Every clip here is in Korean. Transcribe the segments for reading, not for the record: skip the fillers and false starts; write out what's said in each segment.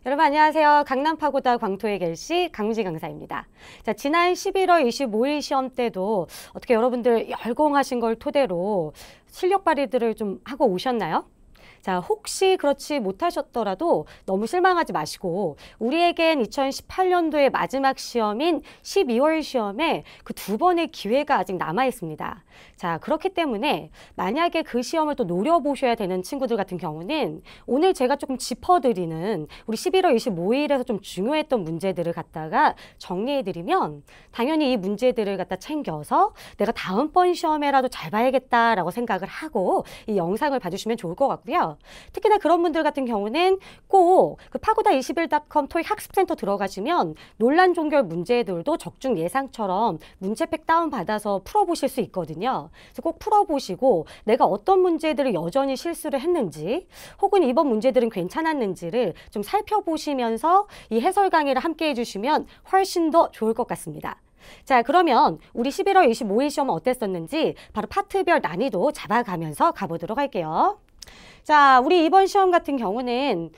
여러분 안녕하세요. 강남파고다 광토의 결시 강유지 강사입니다. 자, 지난 11월 25일 시험 때도 어떻게 여러분들 열공하신 걸 토대로 실력 발휘들을 좀 하고 오셨나요? 자, 혹시 그렇지 못하셨더라도 너무 실망하지 마시고 우리에겐 2018년도의 마지막 시험인 12월 시험에 그 두 번의 기회가 아직 남아 있습니다. 자, 그렇기 때문에 만약에 그 시험을 또 노려보셔야 되는 친구들 같은 경우는 오늘 제가 조금 짚어드리는 우리 11월 25일에서 좀 중요했던 문제들을 갖다가 정리해드리면 당연히 이 문제들을 갖다 챙겨서 내가 다음번 시험에라도 잘 봐야겠다라고 생각을 하고 이 영상을 봐주시면 좋을 것 같고요. 특히나 그런 분들 같은 경우는 꼭 그 pagoda21.com 토익 학습센터 들어가시면 논란 종결 문제들도 적중 예상처럼 문제팩 다운받아서 풀어보실 수 있거든요. 그래서 꼭 풀어보시고 내가 어떤 문제들을 여전히 실수를 했는지 혹은 이번 문제들은 괜찮았는지를 좀 살펴보시면서 이 해설 강의를 함께 해주시면 훨씬 더 좋을 것 같습니다. 자, 그러면 우리 11월 25일 시험은 어땠었는지 바로 파트별 난이도 잡아가면서 가보도록 할게요. 자, 우리 이번 시험 같은 경우는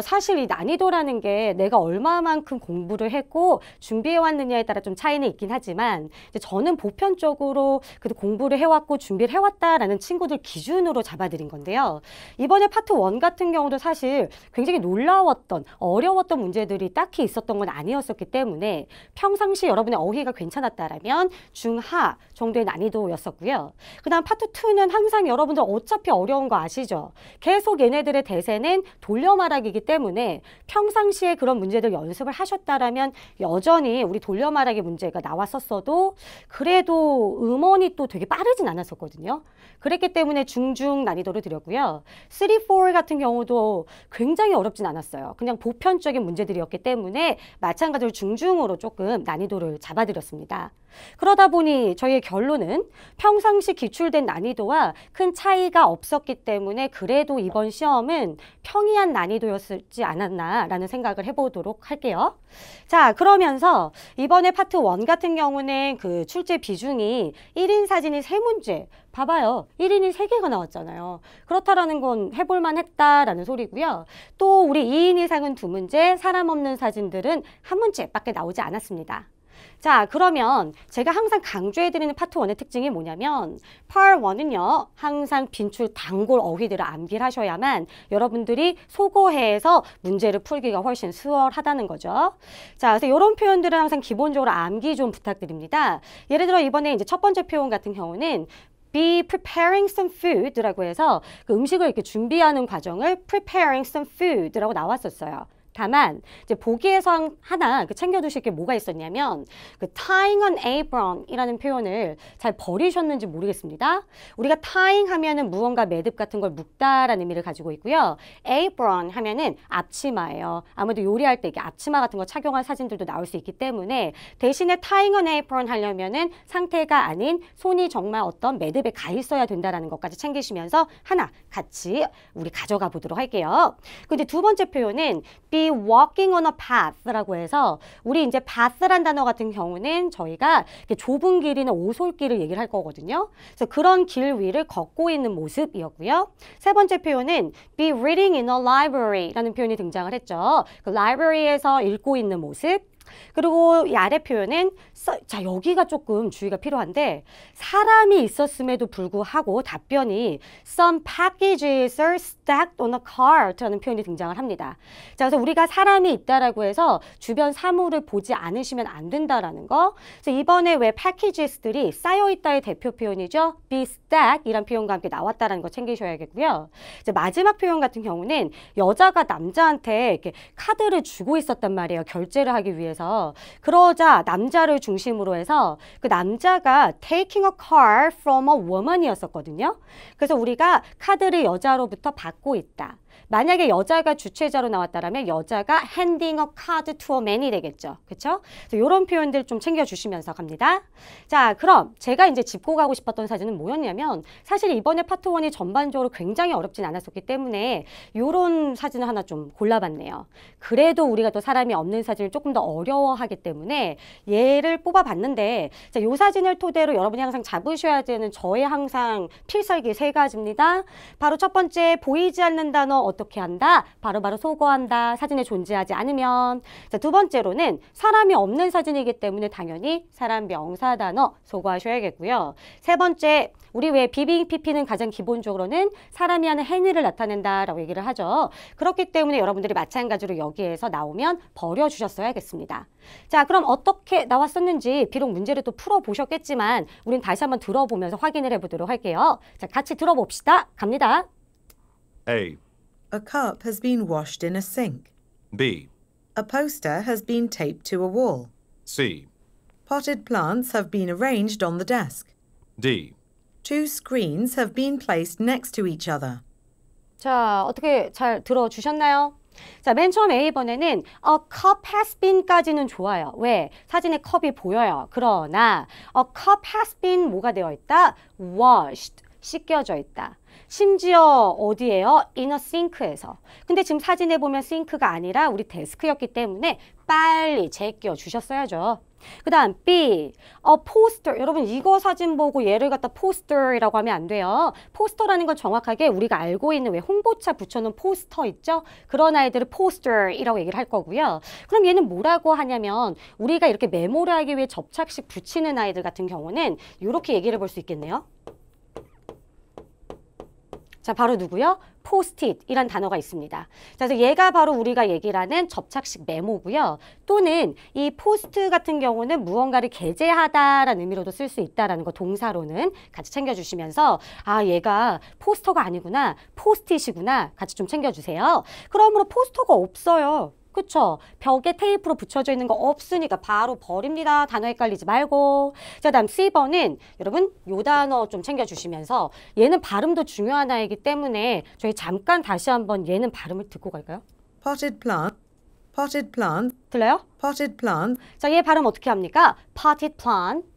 사실 이 난이도라는 게 내가 얼마만큼 공부를 했고 준비해 왔느냐에 따라 좀 차이는 있긴 하지만 이제 저는 보편적으로 그래도 공부를 해왔고 준비를 해왔다라는 친구들 기준으로 잡아드린 건데요. 이번에 파트 1 같은 경우도 사실 굉장히 놀라웠던 어려웠던 문제들이 딱히 있었던 건 아니었었기 때문에 평상시 여러분의 어휘가 괜찮았다라면 중하 정도의 난이도였었고요. 그 다음 파트 2는 항상 여러분들 어차피 어려운 거 아시죠? 계속 얘네들의 대세는 돌려 말하기이기 때문에 평상시에 그런 문제들 연습을 하셨다라면 여전히 우리 돌려 말하기 문제가 나왔었어도 그래도 음원이 또 되게 빠르진 않았었거든요. 그랬기 때문에 중중 난이도를 드렸고요. 3, 4 같은 경우도 굉장히 어렵진 않았어요. 그냥 보편적인 문제들이었기 때문에 마찬가지로 중중으로 조금 난이도를 잡아드렸습니다. 그러다 보니 저희의 결론은 평상시 기출된 난이도와 큰 차이가 없었기 때문에 그래도 이번 시험은 평이한 난이도였지 않았나라는 생각을 해보도록 할게요. 자, 그러면서 이번에 파트 1 같은 경우는 그 출제 비중이 1인 사진이 3문제 봐봐요. 1인이 3개가 나왔잖아요. 그렇다라는 건 해볼만 했다라는 소리고요. 또 우리 2인 이상은 2문제, 사람 없는 사진들은 1문제밖에 나오지 않았습니다. 자, 그러면 제가 항상 강조해드리는 파트 1의 특징이 뭐냐면 Part 1은요. 항상 빈출 단골 어휘들을 암기를 하셔야만 여러분들이 소거해서 문제를 풀기가 훨씬 수월하다는 거죠. 자, 그래서 이런 표현들은 항상 기본적으로 암기 좀 부탁드립니다. 예를 들어 이번에 이제 첫 번째 표현 같은 경우는 be preparing some food라고 해서 그 음식을 이렇게 준비하는 과정을 preparing some food라고 나왔었어요. 다만 이제 보기에서 하나 챙겨두실 게 뭐가 있었냐면 그 tying an apron이라는 표현을 잘 버리셨는지 모르겠습니다. 우리가 tying 하면은 무언가 매듭 같은 걸 묶다라는 의미를 가지고 있고요. apron 하면은 앞치마예요. 아무래도 요리할 때 이게 앞치마 같은 거 착용한 사진들도 나올 수 있기 때문에 대신에 tying an apron 하려면은 상태가 아닌 손이 정말 어떤 매듭에 가 있어야 된다라는 것까지 챙기시면서 하나 같이 우리 가져가 보도록 할게요. 근데 두 번째 표현은 be walking on a path라고 해서 우리 이제 path란 단어 같은 경우는 저희가 좁은 길이나 오솔길을 얘기를 할 거거든요. 그래서 그런 길 위를 걷고 있는 모습이었고요. 세 번째 표현은 be reading in a library라는 표현이 등장을 했죠. 그 library에서 읽고 있는 모습. 그리고 이 아래 표현은 자, 여기가 조금 주의가 필요한데 사람이 있었음에도 불구하고 답변이 some packages are stacked on a cart라는 표현이 등장을 합니다. 자, 그래서 우리가 사람이 있다라고 해서 주변 사물을 보지 않으시면 안 된다라는 거. 그래서 이번에 왜 packages들이 쌓여있다의 대표 표현이죠. be stacked 이란 표현과 함께 나왔다라는 거 챙기셔야겠고요. 이제 마지막 표현 같은 경우는 여자가 남자한테 이렇게 카드를 주고 있었단 말이에요. 결제를 하기 위해서. 그러자 남자를 중심으로 해서 그 남자가 taking a card from a woman이었었거든요. 그래서 우리가 카드를 여자로부터 받고 있다. 만약에 여자가 주체자로 나왔다면 여자가 handing a card to a man이 되겠죠. 그렇죠? 이런 표현들 좀 챙겨주시면서 갑니다. 자, 그럼 제가 이제 짚고 가고 싶었던 사진은 뭐였냐면 사실 이번에 파트 1이 전반적으로 굉장히 어렵진 않았었기 때문에 이런 사진을 하나 좀 골라봤네요. 그래도 우리가 또 사람이 없는 사진을 조금 더 어려워하기 때문에 얘를 뽑아봤는데 자, 이 사진을 토대로 여러분이 항상 잡으셔야 되는 저의 항상 필살기 3가지입니다. 바로 첫 번째 보이지 않는 단어 어떻게 한다? 바로바로 소거한다. 사진에 존재하지 않으면. 자, 두 번째로는 사람이 없는 사진이기 때문에 당연히 사람 명사 단어 소거하셔야겠고요. 세 번째, 우리 왜 비빙 PP는 가장 기본적으로는 사람이 하는 행위를 나타낸다라고 얘기를 하죠. 그렇기 때문에 여러분들이 마찬가지로 여기에서 나오면 버려주셨어야겠습니다. 자, 그럼 어떻게 나왔었는지 비록 문제를 또 풀어보셨겠지만 우린 다시 한번 들어보면서 확인을 해보도록 할게요. 자, 같이 들어봅시다. 갑니다. A. A cup has been washed in a sink. B. A poster has been taped to a wall. C. Potted plants have been arranged on the desk. D. Two screens have been placed next to each other. 자, 어떻게 잘 들어주셨나요? 자, 맨 처음 A번에는 A cup has been까지는 좋아요. 왜? 사진에 컵이 보여요. 그러나 A cup has been 뭐가 되어 있다? Washed, 씻겨져 있다. 심지어 어디에요? In a sink에서. 근데 지금 사진에 보면 싱크가 아니라 우리 데스크였기 때문에 빨리 제껴 주셨어야죠. 그 다음 B, 포스터. 여러분 이거 사진 보고 얘를 갖다 포스터이라고 하면 안 돼요. 포스터라는 건 정확하게 우리가 알고 있는 왜 홍보차 붙여놓은 포스터 있죠? 그런 아이들을 포스터이라고 얘기를 할 거고요. 그럼 얘는 뭐라고 하냐면 우리가 이렇게 메모를 하기 위해 접착식 붙이는 아이들 같은 경우는 이렇게 얘기를 볼 수 있겠네요. 자, 바로 누구요? 포스트잇이란 단어가 있습니다. 자, 그래서 얘가 바로 우리가 얘기를 하는 접착식 메모고요. 또는 이 포스트 같은 경우는 무언가를 게재하다라는 의미로도 쓸 수 있다라는 거 동사로는 같이 챙겨주시면서 아, 얘가 포스터가 아니구나, 포스트잇이구나 같이 좀 챙겨주세요. 그러므로 포스터가 없어요. 그쵸? 벽에 테이프로 붙여져 있는 거 없으니까 바로 버립니다. 단어 헷갈리지 말고. 자, 다음 C번은 여러분 요 단어 좀 챙겨주시면서 얘는 발음도 중요한 아이기 때문에 저희 잠깐 다시 한번 얘는 발음을 듣고 갈까요? Potted plant. Potted plant. 들려요? Potted plant. 자, 얘 발음 어떻게 합니까? Potted plant,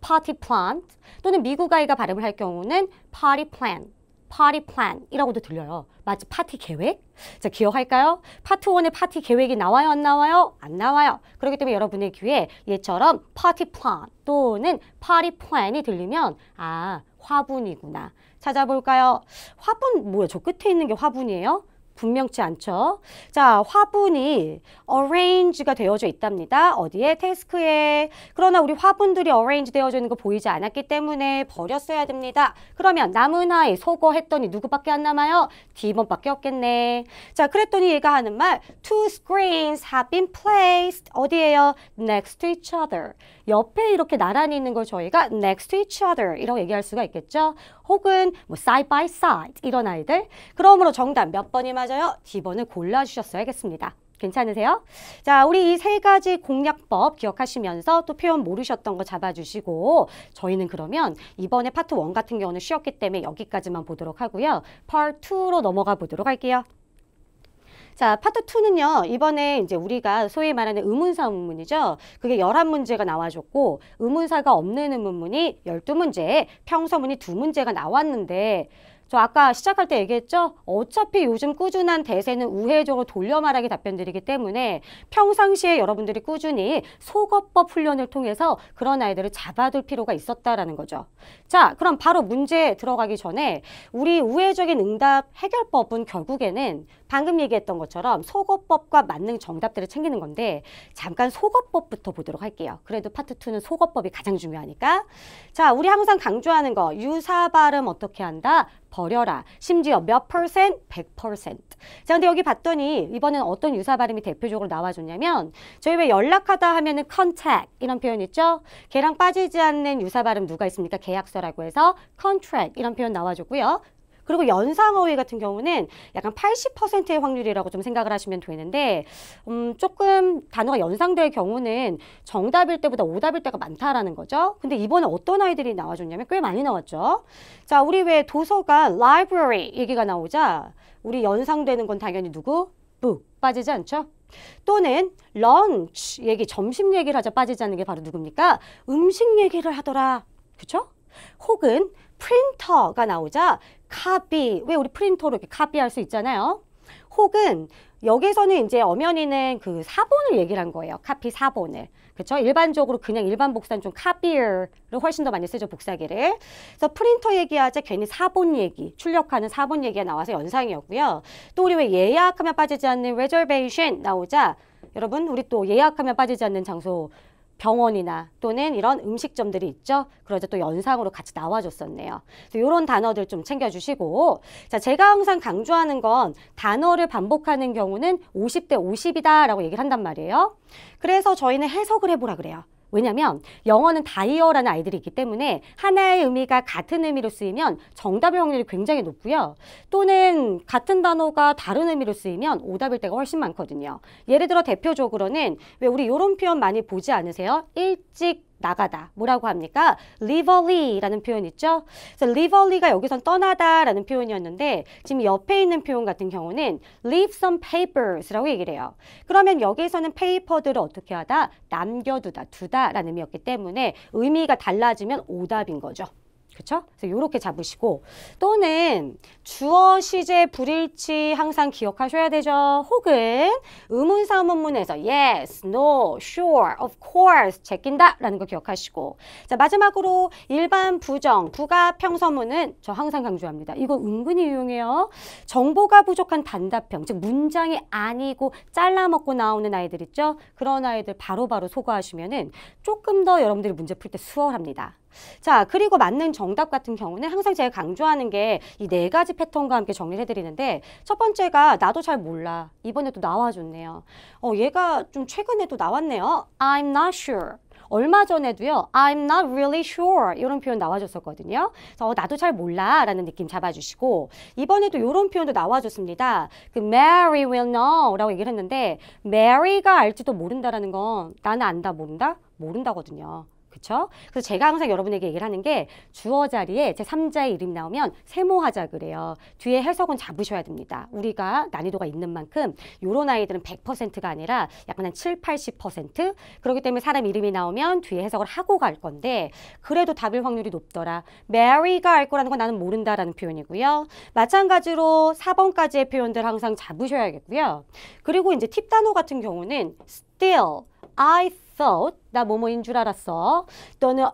potted plant 또는 미국 아이가 발음을 할 경우는 potty plant. 파티 플랜이라고도 들려요. 마치 파티 계획? 자, 기억할까요? 파트 1의 파티 계획이 나와요? 안 나와요? 안 나와요. 그렇기 때문에 여러분의 귀에 얘처럼 파티 플랜 또는 파티 플랜이 들리면 아, 화분이구나. 찾아볼까요? 화분 뭐야? 저 끝에 있는 게 화분이에요? 분명치 않죠? 자, 화분이 arrange가 되어져 있답니다. 어디에? 데스크에. 그러나 우리 화분들이 arrange 되어져 있는 거 보이지 않았기 때문에 버렸어야 됩니다. 그러면 남은 아이 소거했더니 누구밖에 안 남아요? D번밖에 없겠네. 자, 그랬더니 얘가 하는 말 Two screens have been placed. 어디에요? Next to each other. 옆에 이렇게 나란히 있는 걸 저희가 next to each other 이라고 얘기할 수가 있겠죠? 혹은 뭐 side by side 이런 아이들. 그러므로 정답 몇 번이 맞아요? D번을 골라주셨어야겠습니다. 괜찮으세요? 자, 우리 이 세 가지 공략법 기억하시면서 또 표현 모르셨던 거 잡아주시고 저희는 그러면 이번에 파트 1 같은 경우는 쉬었기 때문에 여기까지만 보도록 하고요. 파트 2로 넘어가 보도록 할게요. 자, 파트 2는요. 이번에 이제 우리가 소위 말하는 의문사 문문이죠. 그게 11문제가 나와줬고 의문사가 없는 의문문이 12문제, 평서문이 2문제가 나왔는데 저 아까 시작할 때 얘기했죠? 어차피 요즘 꾸준한 대세는 우회적으로 돌려 말하기 답변들이기 때문에 평상시에 여러분들이 꾸준히 속어법 훈련을 통해서 그런 아이들을 잡아둘 필요가 있었다라는 거죠. 자, 그럼 바로 문제 들어가기 전에 우리 우회적인 응답 해결법은 결국에는 방금 얘기했던 것처럼 속어법과 맞는 정답들을 챙기는 건데 잠깐 속어법부터 보도록 할게요. 그래도 파트 2는 속어법이 가장 중요하니까. 자, 우리 항상 강조하는 거 유사 발음 어떻게 한다? 버려라. 심지어 몇 %? 100%. 자, 근데 여기 봤더니 이번엔 어떤 유사 발음이 대표적으로 나와줬냐면 저희 왜 연락하다 하면은 contact 이런 표현 있죠? 걔랑 빠지지 않는 유사 발음 누가 있습니까? 계약서라고 해서 contract 이런 표현 나와줬고요. 그리고 연상어휘 같은 경우는 약간 80%의 확률이라고 좀 생각을 하시면 되는데 조금 단어가 연상될 경우는 정답일 때보다 오답일 때가 많다라는 거죠. 근데 이번에 어떤 아이들이 나와줬냐면 꽤 많이 나왔죠. 자, 우리 왜 도서관, library 얘기가 나오자 우리 연상되는 건 당연히 누구? book 빠지지 않죠? 또는 lunch 얘기, 점심 얘기를 하자 빠지지 않는 게 바로 누굽니까? 음식 얘기를 하더라. 그쵸? 혹은 프린터가 나오자 카피, 왜 우리 프린터로 이렇게 카피할 수 있잖아요. 혹은 여기서는 이제 엄연히는 그 사본을 얘기를 한 거예요. 카피 사본을. 그쵸? 일반적으로 그냥 일반 복사는 좀 copier를 훨씬 더 많이 쓰죠, 복사기를. 그래서 프린터 얘기하자 괜히 사본 얘기, 출력하는 사본 얘기가 나와서 연상이었고요. 또 우리 왜 예약하면 빠지지 않는 reservation 나오자 여러분 우리 또 예약하면 빠지지 않는 장소 병원이나 또는 이런 음식점들이 있죠. 그러자 또 연상으로 같이 나와줬었네요. 이런 단어들 좀 챙겨주시고 자, 제가 항상 강조하는 건 단어를 반복하는 경우는 50대 50이다 라고 얘기를 한단 말이에요. 그래서 저희는 해석을 해보라 그래요. 왜냐면 영어는 다이어라는 아이들이 있기 때문에 하나의 의미가 같은 의미로 쓰이면 정답일 확률이 굉장히 높고요. 또는 같은 단어가 다른 의미로 쓰이면 오답일 때가 훨씬 많거든요. 예를 들어 대표적으로는 왜 우리 이런 표현 많이 보지 않으세요? 일찍 나가다. 뭐라고 합니까? leave early라는 표현 있죠? 그래서 leave early가 여기선 떠나다라는 표현이었는데 지금 옆에 있는 표현 같은 경우는 leave some papers라고 얘기를 해요. 그러면 여기서는 페이퍼들을 어떻게 하다? 남겨두다, 두다라는 의미였기 때문에 의미가 달라지면 오답인 거죠. 그렇죠? 그래서 이렇게 잡으시고 또는 주어, 시제, 불일치 항상 기억하셔야 되죠. 혹은 의문사 의문문에서 yes, no, sure, of course 제낀다 라는 거 기억하시고 자 마지막으로 일반 부정, 부가 평서문은 저 항상 강조합니다. 이거 은근히 유용해요. 정보가 부족한 단답형, 즉 문장이 아니고 잘라먹고 나오는 아이들 있죠. 그런 아이들 바로바로 소거하시면은 조금 더 여러분들이 문제 풀 때 수월합니다. 자, 그리고 맞는 정답 같은 경우는 항상 제가 강조하는 게 이 4가지 패턴과 함께 정리를 해드리는데 첫 번째가 나도 잘 몰라. 이번에도 나와줬네요. 얘가 좀 최근에도 나왔네요. I'm not sure. 얼마 전에도요. I'm not really sure. 이런 표현 나와줬었거든요. 그래서 나도 잘 몰라 라는 느낌 잡아주시고 이번에도 이런 표현도 나와줬습니다. 그 Mary will know 라고 얘기를 했는데 Mary가 알지도 모른다라는 건 나는 안다 모른다? 모른다거든요. 그쵸? 그래서 제가 항상 여러분에게 얘기를 하는 게 주어 자리에 제 3자의 이름이 나오면 세모하자 그래요. 뒤에 해석은 잡으셔야 됩니다. 우리가 난이도가 있는 만큼 요런 아이들은 100%가 아니라 약간 한 7, 80%? 그렇기 때문에 사람 이름이 나오면 뒤에 해석을 하고 갈 건데 그래도 답일 확률이 높더라. Mary가 알 거라는 건 나는 모른다라는 표현이고요. 마찬가지로 4번까지의 표현들 항상 잡으셔야겠고요. 그리고 이제 팁 단어 같은 경우는 still, I thought, 나 뭐뭐인 줄 알았어. 또는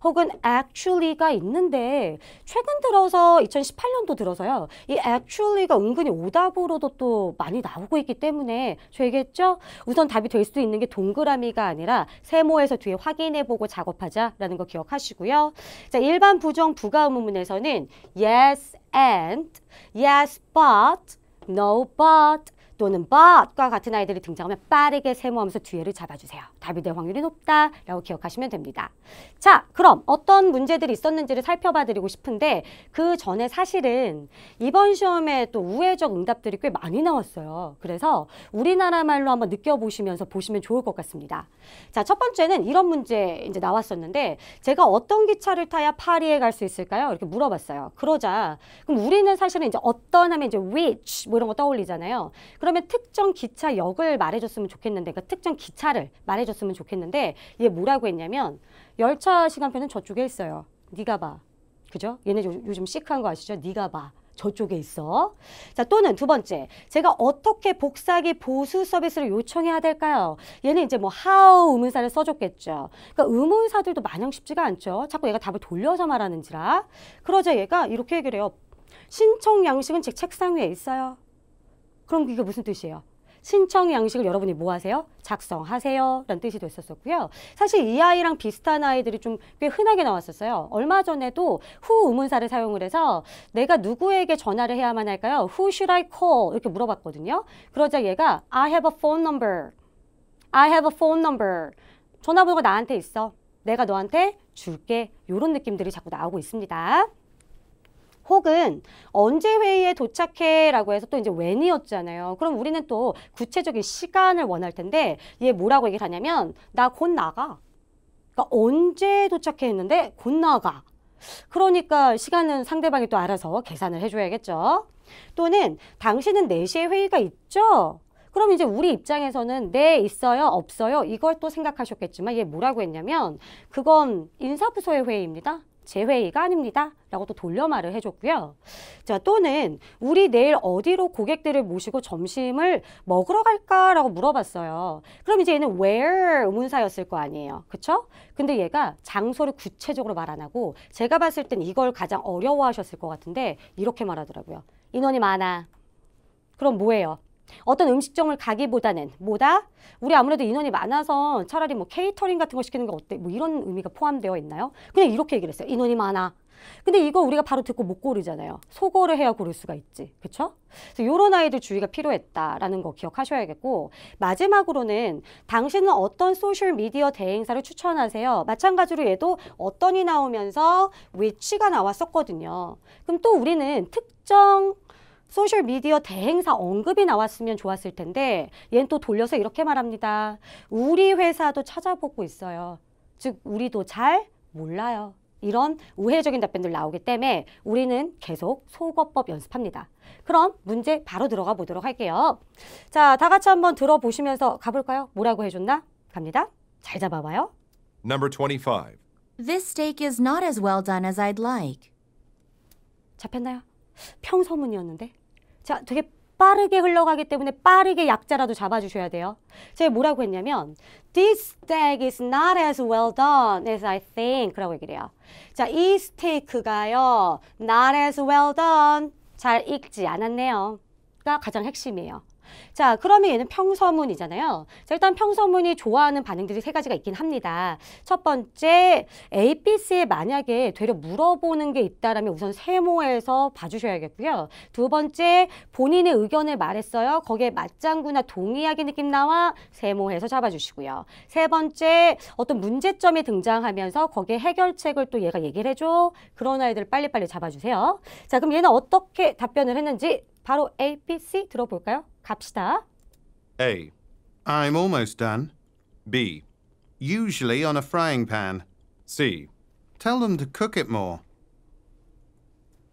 혹은 actually가 있는데 최근 들어서 2018년도 들어서요. 이 actually가 은근히 오답으로도 또 많이 나오고 있기 때문에 저 얘기했죠? 우선 답이 될 수 있는 게 동그라미가 아니라 세모에서 뒤에 확인해보고 작업하자라는 거 기억하시고요. 자, 일반 부정 부가 의문문에서는 yes and, yes but, no but, 또는 but과 같은 아이들이 등장하면 빠르게 세모하면서 뒤에를 잡아주세요. 답이 될 확률이 높다라고 기억하시면 됩니다. 자, 그럼 어떤 문제들이 있었는지를 살펴봐 드리고 싶은데 그 전에 사실은 이번 시험에 또 우회적 응답들이 꽤 많이 나왔어요. 그래서 우리나라 말로 한번 느껴보시면서 보시면 좋을 것 같습니다. 자, 첫 번째는 이런 문제 이제 나왔었는데 제가 어떤 기차를 타야 파리에 갈 수 있을까요? 이렇게 물어봤어요. 그러자 그럼 우리는 사실은 이제 어떤 하면 이제 which 뭐 이런 거 떠올리잖아요. 그러면 특정 기차역을 말해줬으면 좋겠는데, 그러니까 특정 기차를 말해줬으면 좋겠는데, 얘 뭐라고 했냐면, 열차 시간표는 저쪽에 있어요. 네가 봐. 그죠? 얘네 요즘 시크한 거 아시죠? 네가 봐. 저쪽에 있어. 자, 또는 두 번째, 제가 어떻게 복사기 보수 서비스를 요청해야 될까요? 얘는 이제 뭐 how 의문사를 써줬겠죠. 그러니까 의문사들도 마냥 쉽지가 않죠. 자꾸 얘가 답을 돌려서 말하는지라. 그러자 얘가 이렇게 얘기를 해요. 신청 양식은 제 책상 위에 있어요. 그럼 이게 무슨 뜻이에요? 신청 양식을 여러분이 뭐 하세요? 작성하세요 라는 뜻이 됐었고요. 사실 이 아이랑 비슷한 아이들이 좀 꽤 흔하게 나왔었어요. 얼마 전에도 who 의문사를 사용을 해서 내가 누구에게 전화를 해야만 할까요? Who should I call? 이렇게 물어봤거든요. 그러자 얘가 I have a phone number. I have a phone number. 전화번호가 나한테 있어. 내가 너한테 줄게. 이런 느낌들이 자꾸 나오고 있습니다. 혹은 언제 회의에 도착해 라고 해서 또 이제 when이었잖아요. 그럼 우리는 또 구체적인 시간을 원할 텐데 얘 뭐라고 얘기를 하냐면 나 곧 나가. 그러니까 언제 도착해 했는데 곧 나가. 그러니까 시간은 상대방이 또 알아서 계산을 해줘야겠죠. 또는 당신은 4시에 회의가 있죠? 그럼 이제 우리 입장에서는 네, 있어요, 없어요 이걸 또 생각하셨겠지만 얘 뭐라고 했냐면 그건 인사부서의 회의입니다. 제 회의가 아닙니다. 라고 또 돌려 말을 해줬고요. 자, 또는 우리 내일 어디로 고객들을 모시고 점심을 먹으러 갈까라고 물어봤어요. 그럼 이제 얘는 where 의문사였을 거 아니에요. 그쵸? 근데 얘가 장소를 구체적으로 말 안 하고 제가 봤을 땐 이걸 가장 어려워하셨을 것 같은데 이렇게 말하더라고요. 인원이 많아. 그럼 뭐예요? 어떤 음식점을 가기보다는 뭐다? 우리 아무래도 인원이 많아서 차라리 뭐 케이터링 같은 거 시키는 게 어때? 뭐 이런 의미가 포함되어 있나요? 그냥 이렇게 얘기를 했어요. 인원이 많아. 근데 이거 우리가 바로 듣고 못 고르잖아요. 소거를 해야 고를 수가 있지. 그렇죠? 그래서 이런 아이들 주의가 필요했다라는 거 기억하셔야겠고 마지막으로는 당신은 어떤 소셜미디어 대행사를 추천하세요? 마찬가지로 얘도 어떤이 나오면서 which가 나왔었거든요. 그럼 또 우리는 특정 소셜미디어 대행사 언급이 나왔으면 좋았을 텐데 얘는 또 돌려서 이렇게 말합니다. 우리 회사도 찾아보고 있어요. 즉 우리도 잘 몰라요. 이런 우회적인 답변들 나오기 때문에 우리는 계속 속어법 연습합니다. 그럼 문제 바로 들어가 보도록 할게요. 자, 다 같이 한번 들어보시면서 가볼까요? 뭐라고 해줬나? 갑니다. 잘 잡아봐요. Number 25. This steak is not as well done as I'd like. 잡혔나요? 평서문이었는데. 자, 되게 빠르게 흘러가기 때문에 빠르게 약자라도 잡아주셔야 돼요. 제가 뭐라고 했냐면 This steak is not as well done as I think 라고 얘기를 해요. 자, 이 스테이크가요 not as well done 잘 익지 않았네요. 가 가장 핵심이에요. 자, 그러면 얘는 평서문이잖아요. 자, 일단 평서문이 좋아하는 반응들이 세 가지가 있긴 합니다. 첫 번째, ABC에 만약에 되려 물어보는 게 있다라면 우선 세모에서 봐주셔야겠고요. 두 번째, 본인의 의견을 말했어요. 거기에 맞장구나 동의하기 느낌 나와 세모에서 잡아주시고요. 세 번째, 어떤 문제점이 등장하면서 거기에 해결책을 또 얘가 얘기를 해줘. 그런 아이들 빨리빨리 잡아주세요. 자, 그럼 얘는 어떻게 답변을 했는지 바로 A, B, C 들어볼까요? 갑시다. A. I'm almost done. B. Usually on a frying pan. C. Tell them to cook it more.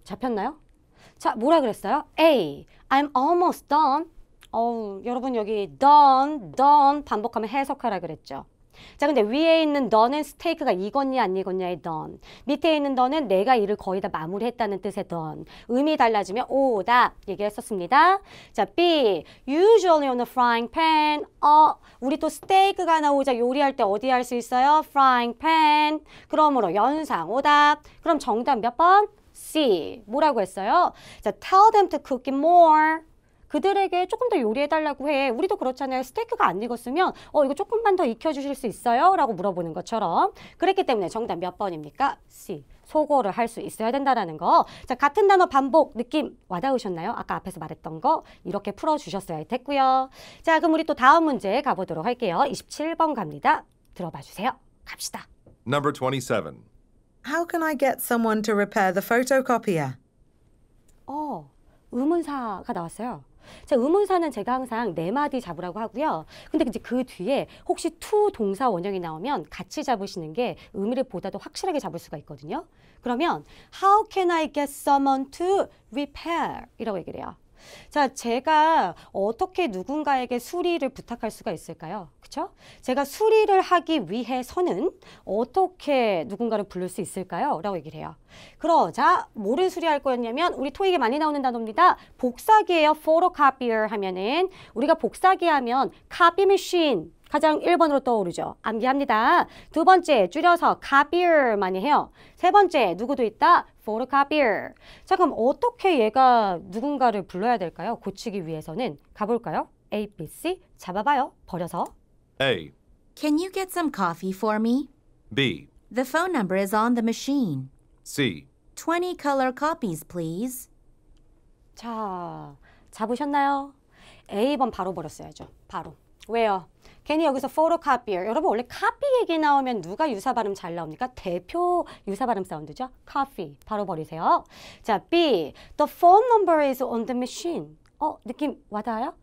잡혔나요? 자, 뭐라 그랬어요? A. I'm almost done. 여러분 여기 done 반복하면 해석하라 그랬죠. 자, 근데 위에 있는 done은 스테이크가 익었냐 안 익었냐의 done. 밑에 있는 done은 내가 일을 거의 다 마무리했다는 뜻의 done. 의미 달라지면 오다 얘기했었습니다. 자, B. Usually on a frying pan. 우리 또 스테이크가 나오자 요리할 때 어디 할 수 있어요? frying pan. 그러므로 연상 오답. 그럼 정답 몇 번? C. 뭐라고 했어요? 자, tell them to cook it more. 그들에게 조금 더 요리해달라고 해. 우리도 그렇잖아요. 스테이크가 안 익었으면 이거 조금만 더 익혀주실 수 있어요? 라고 물어보는 것처럼. 그랬기 때문에 정답 몇 번입니까? C. 소거를 할 수 있어야 된다라는 거. 자, 같은 단어 반복 느낌 와닿으셨나요? 아까 앞에서 말했던 거 이렇게 풀어주셨어야 됐고요. 자, 그럼 우리 또 다음 문제 가보도록 할게요. 27번 갑니다. 들어봐 주세요. 갑시다. Number 27. How can I get someone to repair the photocopier? 의문사가 나왔어요. 자, 의문사는 제가 항상 네 마디 잡으라고 하고요. 근데 이제 그 뒤에 혹시 to 동사 원형이 나오면 같이 잡으시는 게 의미를 보다도 확실하게 잡을 수가 있거든요. 그러면 How can I get someone to repair? 이라고 얘기를 해요. 자, 제가 어떻게 누군가에게 수리를 부탁할 수가 있을까요? 그쵸? 제가 수리를 하기 위해서는 어떻게 누군가를 부를 수 있을까요? 라고 얘기를 해요. 그러자 뭐를 수리할 거였냐면 우리 토익에 많이 나오는 단어입니다. 복사기예요. photocopier 하면은 우리가 복사기 하면 copy machine 가장 1번으로 떠오르죠. 암기합니다. 두 번째 줄여서 copier 많이 해요. 세 번째 누구도 있다? photocopier. 자, 그럼 어떻게 얘가 누군가를 불러야 될까요? 고치기 위해서는 가볼까요? A, B, C 잡아봐요. 버려서. A. Can you get some coffee for me? B. The phone number is on the machine. C. 20 color copies, please. 자, 잡으셨나요? A번 바로 버렸어야죠. 바로. 왜요? 괜히 여기서 photocopier. 여러분 원래 copy 얘기 나오면 누가 유사 발음 잘 나옵니까? 대표 유사 발음 사운드죠. coffee. 바로 버리세요. 자, B. The phone number is on the machine. 느낌 와닿아요?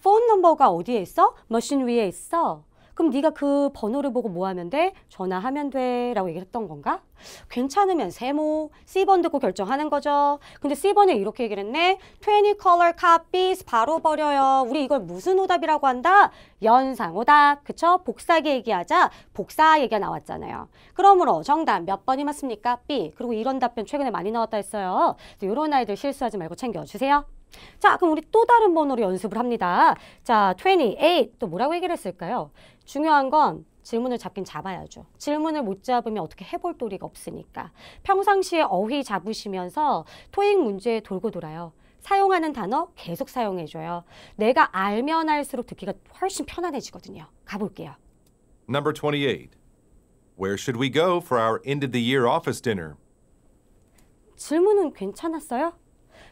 phone number가 어디에 있어? 머신 위에 있어. 그럼 네가 그 번호를 보고 뭐 하면 돼? 전화하면 돼 라고 얘기를 했던 건가? 괜찮으면 세모, C번 듣고 결정하는 거죠. 근데 C번에 이렇게 얘기를 했네. 20 color copies 바로 버려요. 우리 이걸 무슨 오답이라고 한다? 연상 오답. 그쵸? 복사기 얘기하자 복사 얘기가 나왔잖아요. 그러므로 정답 몇 번이 맞습니까? B. 그리고 이런 답변 최근에 많이 나왔다 했어요. 이런 아이들 실수하지 말고 챙겨주세요. 자, 그럼 우리 또 다른 번호로 연습을 합니다. 자, 28. 또 뭐라고 얘기를 했을까요? 중요한 건 질문을 잡긴 잡아야죠. 질문을 못 잡으면 어떻게 해볼 도리가 없으니까. 평상시에 어휘 잡으시면서 토익 문제에 돌고 돌아요. 사용하는 단어 계속 사용해줘요. 내가 알면 알수록 듣기가 훨씬 편안해지거든요. 가볼게요. Number 28. Where should we go for our end of the year office dinner? 질문은 괜찮았어요?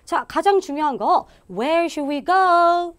자, 가장 중요한 거 Where should we go?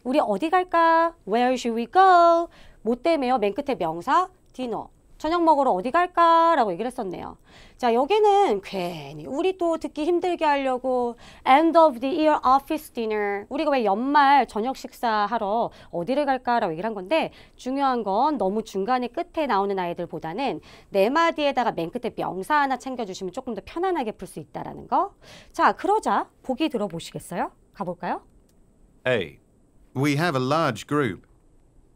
우리 어디 갈까? Where should we go? 뭐 때문에요? 맨 끝에 명사, 디너. 저녁 먹으러 어디 갈까? 라고 얘기를 했었네요. 자, 여기는 괜히 우리 또 듣기 힘들게 하려고 End of the year office dinner. 우리가 왜 연말 저녁 식사하러 어디를 갈까라고 얘기를 한 건데 중요한 건 너무 중간에 끝에 나오는 아이들보다는 네 마디에다가 맨 끝에 명사 하나 챙겨주시면 조금 더 편안하게 풀 수 있다라는 거. 자, 그러자 보기 들어보시겠어요? 가볼까요? A. We have a large group.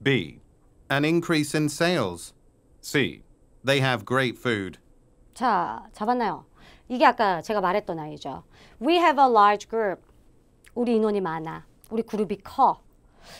B. An increase in sales. C. They have great food. 자, 잡았나요? 이게 아까 제가 말했던 아이죠. We have a large group. 우리 인원이 많아. 우리 그룹이 커.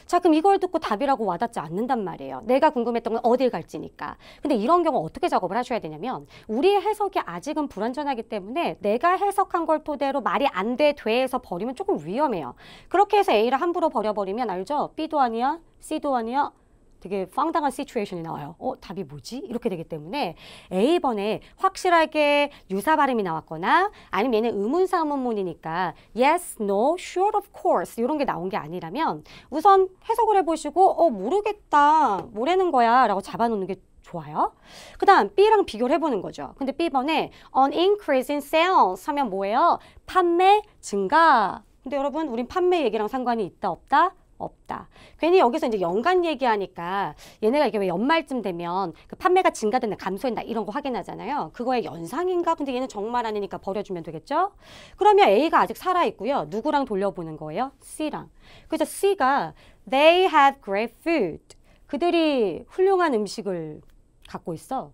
자, 그럼 이걸 듣고 답이라고 와닿지 않는단 말이에요. 내가 궁금했던 건 어딜 갈지니까. 근데 이런 경우 어떻게 작업을 하셔야 되냐면 우리의 해석이 아직은 불완전하기 때문에 내가 해석한 걸 토대로 말이 안 돼, 돼에서 버리면 조금 위험해요. 그렇게 해서 A를 함부로 버려버리면 알죠? B도 아니야, C도 아니야. 되게 황당한 시츄에이션이 나와요. 답이 뭐지? 이렇게 되기 때문에 A번에 확실하게 유사 발음이 나왔거나 아니면 얘는 의문사 의문문이니까 yes, no, sure, of course 이런 게 나온 게 아니라면 우선 해석을 해보시고 모르겠다, 뭐라는 거야 라고 잡아놓는 게 좋아요. 그 다음 B랑 비교를 해보는 거죠. 근데 B번에 an increase in sales 하면 뭐예요? 판매 증가. 근데 여러분 우린 판매 얘기랑 상관이 있다 없다? 없다. 괜히 여기서 이제 연간 얘기하니까 얘네가 이게 왜 연말쯤 되면 그 판매가 증가된다, 감소된다 이런 거 확인하잖아요. 그거의 연상인가? 근데 얘는 정말 아니니까 버려주면 되겠죠? 그러면 A가 아직 살아있고요. 누구랑 돌려보는 거예요? C랑. 그래서 C가 They have great food. 그들이 훌륭한 음식을 갖고 있어.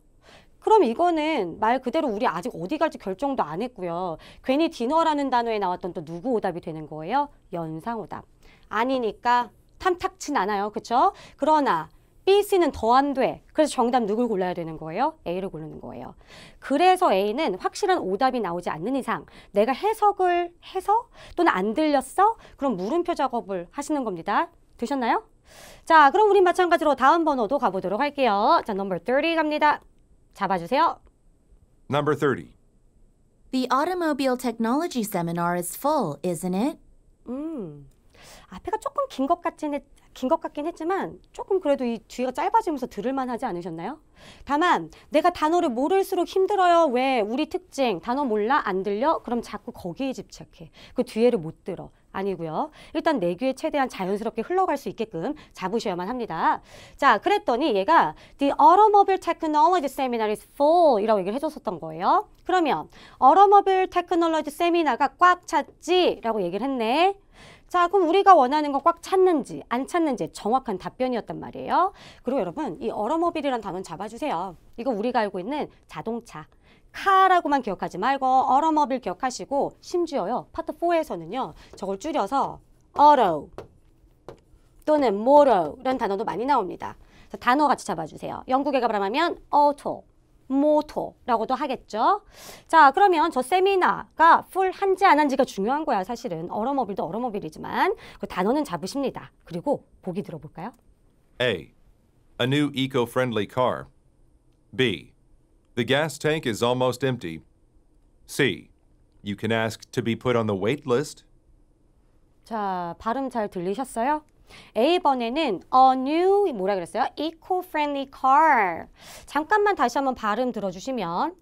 그럼 이거는 말 그대로 우리 아직 어디 갈지 결정도 안 했고요. 괜히 디너라는 단어에 나왔던 또 누구 오답이 되는 거예요? 연상 오답. 아니니까 탐탁진 않아요. 그쵸? 그러나 B, C는 더 안 돼. 그래서 정답 누굴 골라야 되는 거예요? A를 고르는 거예요. 그래서 A는 확실한 오답이 나오지 않는 이상 내가 해석을 해서 또는 안 들렸어? 그럼 물음표 작업을 하시는 겁니다. 되셨나요? 자, 그럼 우린 마찬가지로 다음 번호도 가보도록 할게요. 자, 넘버 30 갑니다. 잡아주세요. Number 30. The automobile technology seminar is full, isn't it? 앞에가 조금 긴 것 같긴 했지만 조금 그래도 이 뒤가 짧아지면서 들을만 하지 않으셨나요? 다만 내가 단어를 모를수록 힘들어요. 왜? 우리 특징 단어 몰라? 안 들려? 그럼 자꾸 거기에 집착해. 그 뒤에를 못 들어. 아니고요. 일단 내 귀에 최대한 자연스럽게 흘러갈 수 있게끔 잡으셔야만 합니다. 자, 그랬더니 얘가 The automobile technology seminar is full 이라고 얘기를 해줬었던 거예요. 그러면 automobile technology seminar가 꽉 찼지? 라고 얘기를 했네. 자, 그럼 우리가 원하는 건 꽉 찼는지 안 찼는지 정확한 답변이었단 말이에요. 그리고 여러분 이 automobile이라는 단어는 잡아주세요. 이거 우리가 알고 있는 자동차. 카라고만 기억하지 말고 automobile 기억하시고 심지어요. 파트 4에서는요. 저걸 줄여서 auto 또는 motor라는 단어도 많이 나옵니다. 단어 같이 잡아주세요. 영국에 가보면 auto, 모토라고도 하겠죠. 자, 그러면 저 세미나가 풀 한지 안 한지가 중요한 거야. 사실은 어로모빌도 어로모빌이지만 그 단어는 잡으십니다. 그리고 보기 들어볼까요? A. A new eco-friendly car. B. The gas tank is almost empty. C. You can ask to be put on the wait list. 자, 발음 잘 들리셨어요? A번에는 a new 뭐라 그랬어요? eco-friendly car. 잠깐만 다시 한번 발음 들어주시면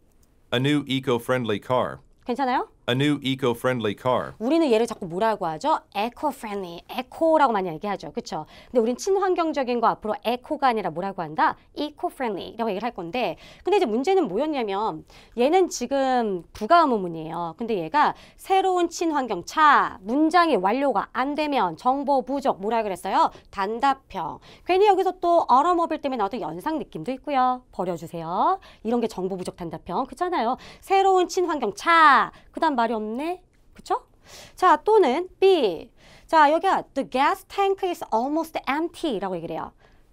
A new eco-friendly car. 괜찮아요? A new eco-friendly car. 우리는 얘를 자꾸 뭐라고 하죠? eco-friendly, eco라고 많이 얘기하죠. 그렇죠? 근데 우린 친환경적인 거 앞으로 eco가 아니라 뭐라고 한다? eco-friendly라고 얘기를 할 건데 근데 이제 문제는 뭐였냐면 얘는 지금 부가 의문문이에요. 근데 얘가 새로운 친환경 차, 문장이 완료가 안 되면 정보 부족 뭐라 그랬어요? 단답형. 괜히 여기서 또 automobile 때문에 나왔던 연상 느낌도 있고요. 버려주세요. 이런 게 정보 부족 단답형. 그렇잖아요. 새로운 친환경 차. 그 다음 말이 없네. 그쵸? 자, 또는 B. 자, 여기가 the gas tank is almost empty 라고 얘기를 해요.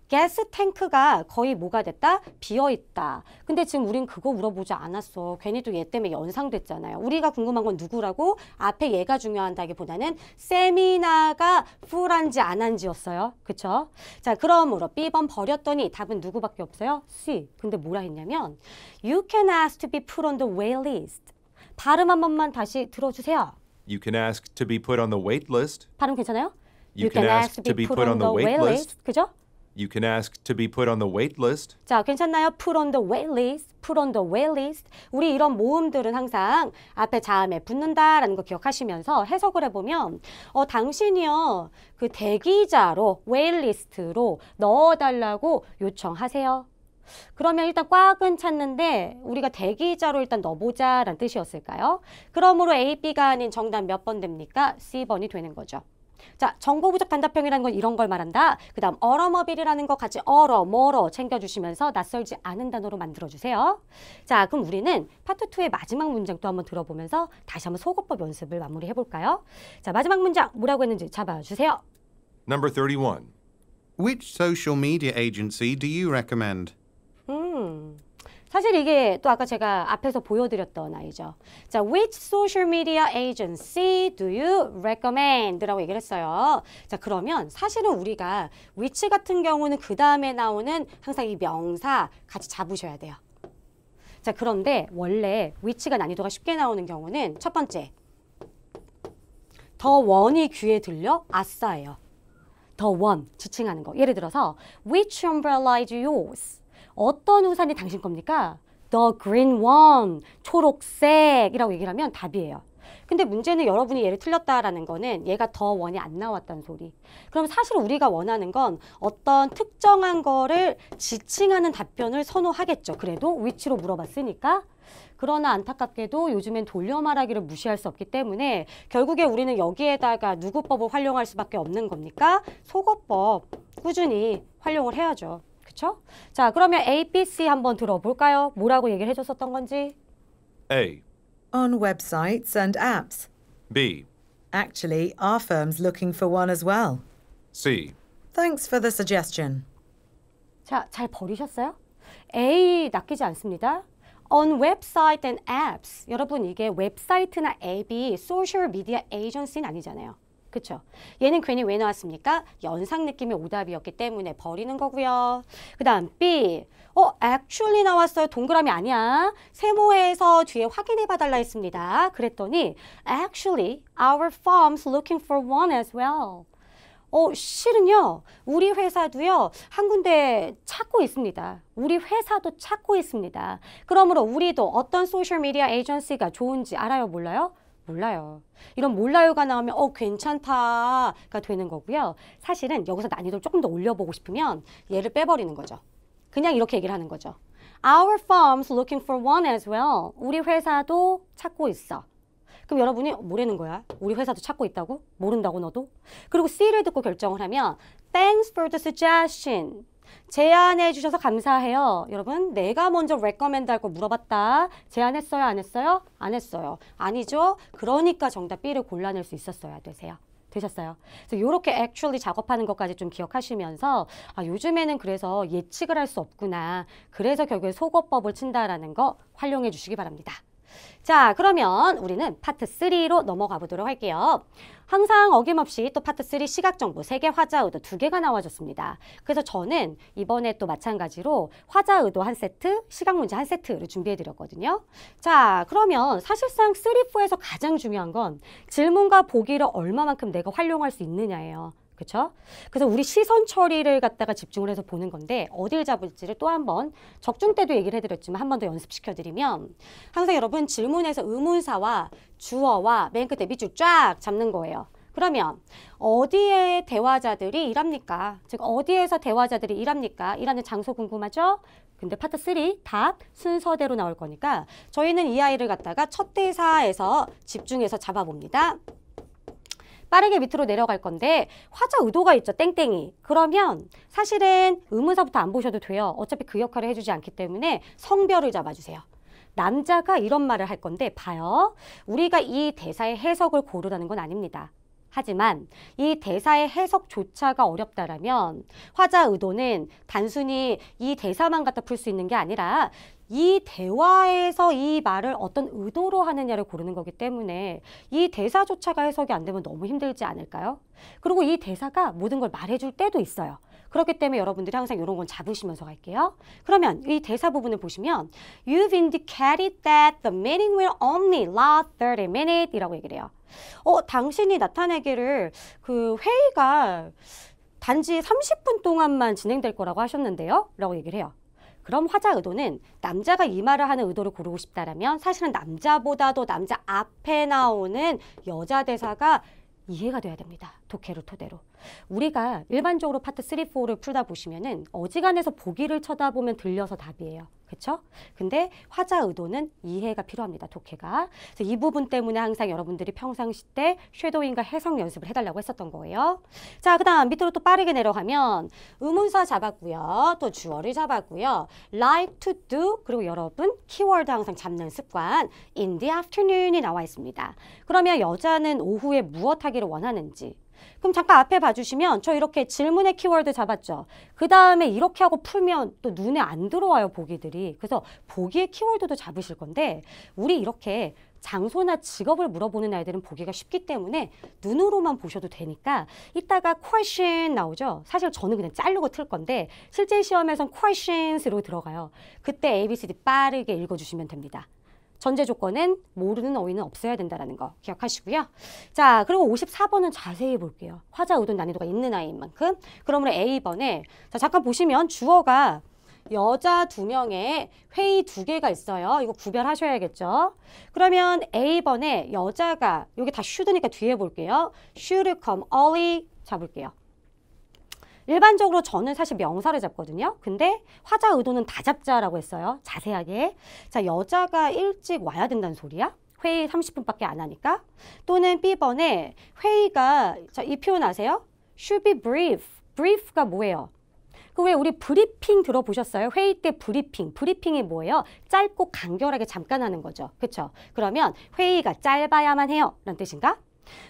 가스 탱크가 거의 뭐가 됐다? 비어있다. 근데 지금 우린 그거 물어보지 않았어. 괜히 또 얘 때문에 연상됐잖아요. 우리가 궁금한 건 누구라고? 앞에 얘가 중요한다기보다는 세미나가 full한지 안 한지였어요. 그쵸? 자, 그러므로 B번 버렸더니 답은 누구밖에 없어요? C. 근데 뭐라 했냐면 You can ask to be put on the wait list. 발음 한 번만 다시 들어주세요. You can ask to be put on the wait list. 발음 괜찮아요? You can ask to be put on the wait list. 그죠? You can ask to be put on the wait list. 자, 괜찮나요? Put on the wait list. Put on the wait list. 우리 이런 모음들은 항상 앞에 자음에 붙는다라는 거 기억하시면서 해석을 해보면 당신이요. 그 대기자로 wait list로 넣어달라고 요청하세요. 그러면 일단 꽉은 찼는데 우리가 대기자로 일단 넣어보자라는 뜻이었을까요? 그러므로 A, B가 아닌 정답 몇 번 됩니까? C번이 되는 거죠. 자, 정보 부족 단답형이라는 건 이런 걸 말한다. 그 다음 어러머빌이라는 거 같이 어러, 뭐러 챙겨주시면서 낯설지 않은 단어로 만들어주세요. 자, 그럼 우리는 파트 2의 마지막 문장 또 한번 들어보면서 다시 한번 속어법 연습을 마무리해볼까요? 자, 마지막 문장 뭐라고 했는지 잡아주세요. Number 31. Which social media agency do you recommend? 사실 이게 또 아까 제가 앞에서 보여드렸던 아이죠. 자, which social media agency do you recommend? 라고 얘기를 했어요. 자, 그러면 사실은 우리가 which 같은 경우는 그 다음에 나오는 항상 이 명사 같이 잡으셔야 돼요. 자, 그런데 원래 which가 난이도가 쉽게 나오는 경우는 첫 번째, 더 원이 귀에 들려? 아싸예요. 더 원, 지칭하는 거. 예를 들어서 which umbrella is yours? 어떤 우산이 당신 겁니까? The green one, 초록색이라고 얘기를 하면 답이에요. 근데 문제는 여러분이 얘를 틀렸다라는 거는 얘가 더 원이 안 나왔다는 소리. 그럼 사실 우리가 원하는 건 어떤 특정한 거를 지칭하는 답변을 선호하겠죠. 그래도 which로 물어봤으니까. 그러나 안타깝게도 요즘엔 돌려 말하기를 무시할 수 없기 때문에 결국에 우리는 여기에다가 누구법을 활용할 수밖에 없는 겁니까? 속어법 꾸준히 활용을 해야죠. 그쵸? 자, 그러면 A, B, C 한번 들어볼까요? 뭐라고 얘기를 해줬었던 건지? A. On websites and apps. B. Actually, our firm's looking for one as well. C. Thanks for the suggestion. 자, 잘 버리셨어요? A 낚이지 않습니다. On website and apps. 여러분 이게 웹사이트나 앱이 소셜 미디어 에이전시는 아니잖아요. 그쵸? 얘는 괜히 왜 나왔습니까? 연상 느낌의 오답이었기 때문에 버리는 거고요. 그 다음 B. actually 나왔어요. 동그라미 아니야. 세모에서 뒤에 확인해 봐달라 했습니다. 그랬더니 actually our firm's looking for one as well. 실은요. 우리 회사도요. 한 군데 찾고 있습니다. 우리 회사도 찾고 있습니다. 그러므로 우리도 어떤 소셜미디어 에이전시가 좋은지 알아요? 몰라요? 몰라요. 이런 몰라요가 나오면 괜찮다가 되는 거고요. 사실은 여기서 난이도를 조금 더 올려보고 싶으면 얘를 빼버리는 거죠. 그냥 이렇게 얘기를 하는 거죠. Our firm's looking for one as well. 우리 회사도 찾고 있어. 그럼 여러분이 뭐라는 거야? 우리 회사도 찾고 있다고? 모른다고 너도? 그리고 C를 듣고 결정을 하면 Thanks for the suggestion. 제안해 주셔서 감사해요. 여러분, 내가 먼저 recommend 할 거 물어봤다. 제안했어요? 안 했어요? 안 했어요. 아니죠? 그러니까 정답 B를 골라낼 수 있었어야 되셨어요. 그래서 이렇게 actually 작업하는 것까지 좀 기억하시면서 요즘에는 그래서 예측을 할 수 없구나. 그래서 결국에 속어법을 친다라는 거 활용해 주시기 바랍니다. 자, 그러면 우리는 파트 3로 넘어가 보도록 할게요. 항상 어김없이 또 파트 3 시각정보 3개, 화자의도 2개가 나와줬습니다. 그래서 저는 이번에 또 마찬가지로 화자의도 한 세트, 시각문제 한 세트를 준비해드렸거든요. 자, 그러면 사실상 3, 4에서 가장 중요한 건 질문과 보기를 얼마만큼 내가 활용할 수 있느냐예요. 그렇죠? 그래서 우리 시선 처리를 갖다가 집중을 해서 보는 건데 어딜 잡을지를 또 한 번 적중 때도 얘기를 해드렸지만 한 번 더 연습시켜드리면 항상 여러분 질문에서 의문사와 주어와 맨 끝에 밑줄 쫙 잡는 거예요. 그러면 어디에 대화자들이 일합니까? 즉 어디에서 대화자들이 일합니까? 일하는 장소 궁금하죠? 근데 파트 3 답 순서대로 나올 거니까 저희는 이 아이를 갖다가 첫 대사에서 집중해서 잡아봅니다. 빠르게 밑으로 내려갈 건데 화자 의도가 있죠. 땡땡이. 그러면 사실은 의문사부터 안 보셔도 돼요. 어차피 그 역할을 해주지 않기 때문에 성별을 잡아주세요. 남자가 이런 말을 할 건데 봐요. 우리가 이 대사의 해석을 고르라는 건 아닙니다. 하지만 이 대사의 해석조차가 어렵다라면 화자 의도는 단순히 이 대사만 갖다 풀 수 있는 게 아니라 이 대화에서 이 말을 어떤 의도로 하느냐를 고르는 거기 때문에 이 대사조차가 해석이 안 되면 너무 힘들지 않을까요? 그리고 이 대사가 모든 걸 말해줄 때도 있어요. 그렇기 때문에 여러분들이 항상 이런 건 잡으시면서 갈게요. 그러면 이 대사 부분을 보시면 You've indicated that the meeting will only last 30 minutes 이라고 얘기를 해요. 당신이 나타내기를 그 회의가 단지 30분 동안만 진행될 거라고 하셨는데요? 라고 얘기를 해요. 그럼 화자 의도는 남자가 이 말을 하는 의도를 고르고 싶다라면 사실은 남자보다도 남자 앞에 나오는 여자 대사가 이해가 돼야 됩니다. 독해를 토대로. 우리가 일반적으로 파트 3, 4를 풀다 보시면은 어지간해서 보기를 쳐다보면 들려서 답이에요. 그렇죠? 근데 화자 의도는 이해가 필요합니다. 독해가. 그래서 이 부분 때문에 항상 여러분들이 평상시 때 쉐도잉과 해석 연습을 해달라고 했었던 거예요. 자, 그 다음 밑으로 또 빠르게 내려가면 의문사 잡았고요. 또 주어를 잡았고요. like to do 그리고 여러분 키워드 항상 잡는 습관 in the afternoon이 나와 있습니다. 그러면 여자는 오후에 무엇 하기를 원하는지 그럼 잠깐 앞에 봐주시면 저 이렇게 질문의 키워드 잡았죠. 그 다음에 이렇게 하고 풀면 또 눈에 안 들어와요, 보기들이. 그래서 보기의 키워드도 잡으실 건데 우리 이렇게 장소나 직업을 물어보는 아이들은 보기가 쉽기 때문에 눈으로만 보셔도 되니까 이따가 question 나오죠. 사실 저는 그냥 자르고 틀 건데 실제 시험에선 questions로 들어가요. 그때 A, B, C, D 빠르게 읽어주시면 됩니다. 전제 조건은 모르는 어휘는 없어야 된다는 거 기억하시고요. 자, 그리고 54번은 자세히 볼게요. 화자 의도 난이도가 있는 아이인 만큼. 그러므로 A번에 자, 잠깐 보시면 주어가 여자 2명에 회의 2개가 있어요. 이거 구별하셔야겠죠. 그러면 A번에 여자가 여기 다 should니까 뒤에 볼게요. should come early 잡을게요. 일반적으로 저는 사실 명사를 잡거든요. 근데 화자 의도는 다 잡자라고 했어요. 자세하게. 자, 여자가 일찍 와야 된다는 소리야? 회의 30분밖에 안 하니까. 또는 B번에 회의가 자, 이 표현 아세요? should be brief. brief가 뭐예요? 그 왜 우리 브리핑 들어보셨어요? 회의 때 브리핑. 브리핑이 뭐예요? 짧고 간결하게 잠깐 하는 거죠. 그렇죠? 그러면 회의가 짧아야만 해요. 라는 뜻인가?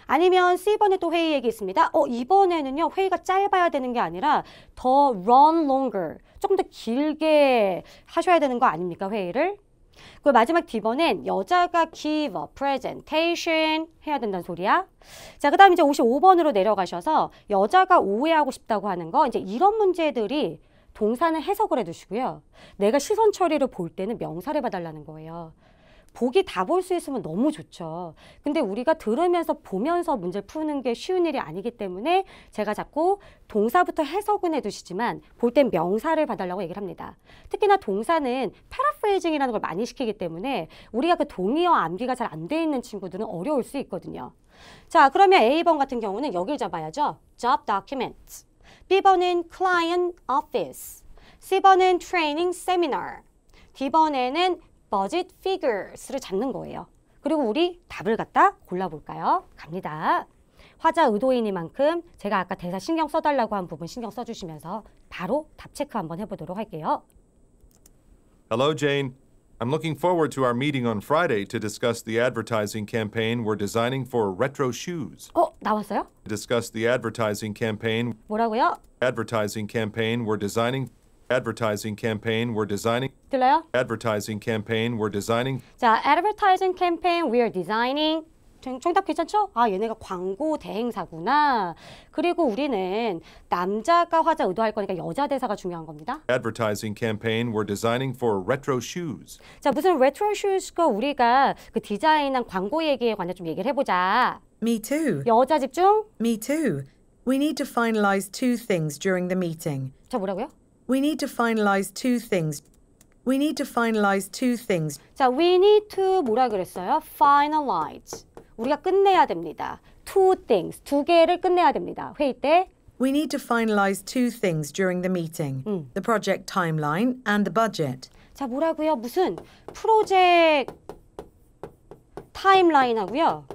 아니면 C번에 또 회의 얘기 있습니다. 이번에는요. 회의가 짧아야 되는 게 아니라 더 run longer. 조금 더 길게 하셔야 되는 거 아닙니까? 회의를. 그 마지막 D번엔 여자가 give a presentation 해야 된다는 소리야. 자, 그 다음 이제 55번으로 내려가셔서 여자가 오해하고 싶다고 하는 거 이제 이런 문제들이 동사는 해석을 해두시고요. 내가 시선 처리를 볼 때는 명사를 봐달라는 거예요. 보기 다 볼 수 있으면 너무 좋죠. 근데 우리가 들으면서 보면서 문제를 푸는 게 쉬운 일이 아니기 때문에 제가 자꾸 동사부터 해석은 해두시지만 볼 땐 명사를 봐달라고 얘기를 합니다. 특히나 동사는 패러프레이징이라는 걸 많이 시키기 때문에 우리가 그 동의어 암기가 잘 안 돼 있는 친구들은 어려울 수 있거든요. 자, 그러면 A번 같은 경우는 여길 잡아야죠. Job documents. B번은 client office. C번은 training seminar. D번에는 budget figures를 잡는 거예요. 그리고 우리 답을 갖다 골라볼까요? 갑니다. 화자 의도이니만큼 제가 아까 대사 신경 써달라고 한 부분 신경 써주시면서 바로 답 체크 한번 해보도록 할게요. Hello, Jane. I'm looking forward to our meeting on Friday to discuss the advertising campaign we're designing for retro shoes. 나왔어요? Discuss the advertising campaign. 뭐라고요? Advertising campaign we're designing. Advertising campaign we're designing. 들려요? Advertising campaign we're designing. 자, advertising campaign we're designing. 정답 괜찮죠? 얘네가 광고 대행사구나. 그리고 우리는 남자가 화자 의도할 거니까 여자 대사가 중요한 겁니다. Advertising campaign we're designing for retro shoes. 자, 무슨 retro shoes가 우리가 그 디자인한 광고 얘기에 관해 좀 얘기를 해보자. Me too. 여자 집중. Me too. We need to finalize two things during the meeting. 자, 뭐라고요? We need to finalize two things. We need to finalize two things. 자, we need to 뭐라 그랬어요? finalize. 우리가 끝내야 됩니다. two things. 두 개를 끝내야 됩니다. 회의 때. We need to finalize two things during the meeting. The project timeline and the budget. 자, 뭐라고요? 무슨 프로젝트 타임라인 하고요.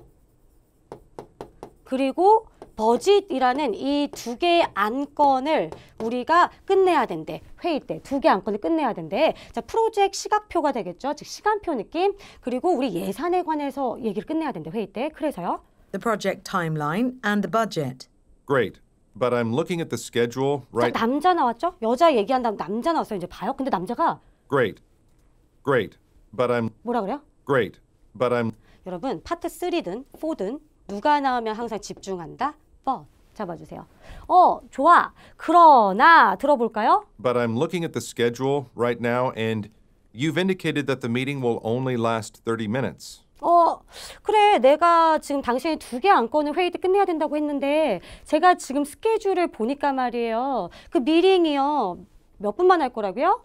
그리고 버짓이라는 이 두 개의 안건을 우리가 끝내야 된대. 회의 때 두 개 안건을 끝내야 된대. 자, 프로젝트 시각표가 되겠죠. 즉 시간표 느낌. 그리고 우리 예산에 관해서 얘기를 끝내야 된대. 회의 때. 그래서요. The project timeline and the budget. Great. But I'm looking at the schedule right. 자, 남자 나왔죠? 여자 얘기한 다음 남자 나왔어요. 이제 봐요. 근데 남자가 Great. Great. But I'm 뭐라 그래요? great. But I'm 여러분 파트 3든 4든 누가 나오면 항상 집중한다? but 잡아주세요. 좋아. 그러나 들어볼까요? but I'm looking at the schedule right now and you've indicated that the meeting will only last 30 minutes. 그래. 내가 지금 당신이 두 개 안건을 회의 때 끝내야 된다고 했는데 제가 지금 스케줄을 보니까 말이에요. 그 미팅이요. 몇 분만 할 거라고요?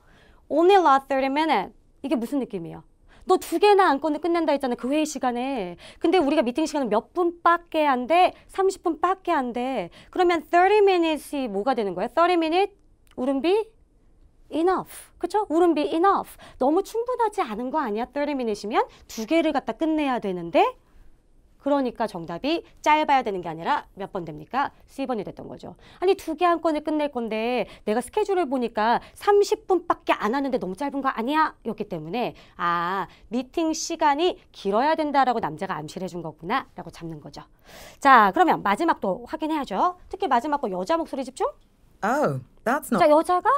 Only last 30 minutes. 이게 무슨 느낌이에요? 너 두 개나 안건을 끝낸다 했잖아. 그 회의 시간에. 근데 우리가 미팅 시간은 몇 분밖에 안 돼? 30분밖에 안 돼. 그러면 30 minutes이 뭐가 되는 거예요? 30 minutes wouldn't be enough. 그쵸? wouldn't be enough. 너무 충분하지 않은 거 아니야? 30 minutes이면 두 개를 갖다 끝내야 되는데 그러니까 정답이 짧아야 되는 게 아니라 몇 번 됩니까? C번이 됐던 거죠. 아니 두 개 안건을 끝낼 건데 내가 스케줄을 보니까 30분밖에 안 하는데 너무 짧은 거 아니야? 였기 때문에 미팅 시간이 길어야 된다라고 남자가 암시를 해준 거구나 라고 잡는 거죠. 자, 그러면 마지막도 확인해야죠. 특히 마지막 거 여자 목소리 집중. Oh, that's 자, not. 여자가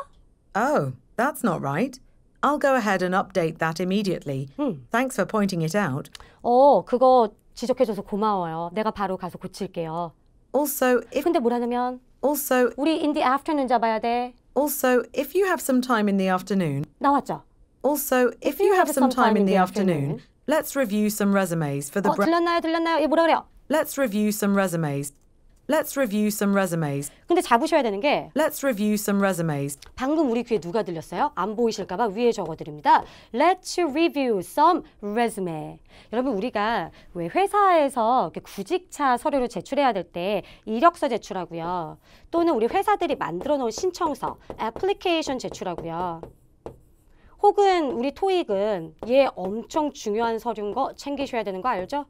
Oh, that's not right. I'll go ahead and update that immediately. Thanks for pointing it out. 그거 지적해줘서 고마워요. 내가 바로 가서 고칠게요. Also, 근데 뭐라냐면 우리 in the afternoon 잡아야 돼. Also, if you have some time in the afternoon. 나왔죠? Also, if you have some time in the afternoon, let's review some resumes for the. 들렸나요? 얘 뭐라 그래요? Let's review some resumes. Let's review some resumes. 근데 잡으셔야 되는 게 Let's review some resumes. 방금 우리 귀에 누가 들렸어요? 안 보이실까 봐 위에 적어드립니다. Let's review some resume. 여러분 우리가 왜 회사에서 구직차 서류를 제출해야 될 때 이력서 제출하고요. 또는 우리 회사들이 만들어 놓은 신청서, 애플리케이션 제출하고요. 혹은 우리 토익은 얘 엄청 중요한 서류인 거 챙기셔야 되는 거 알죠?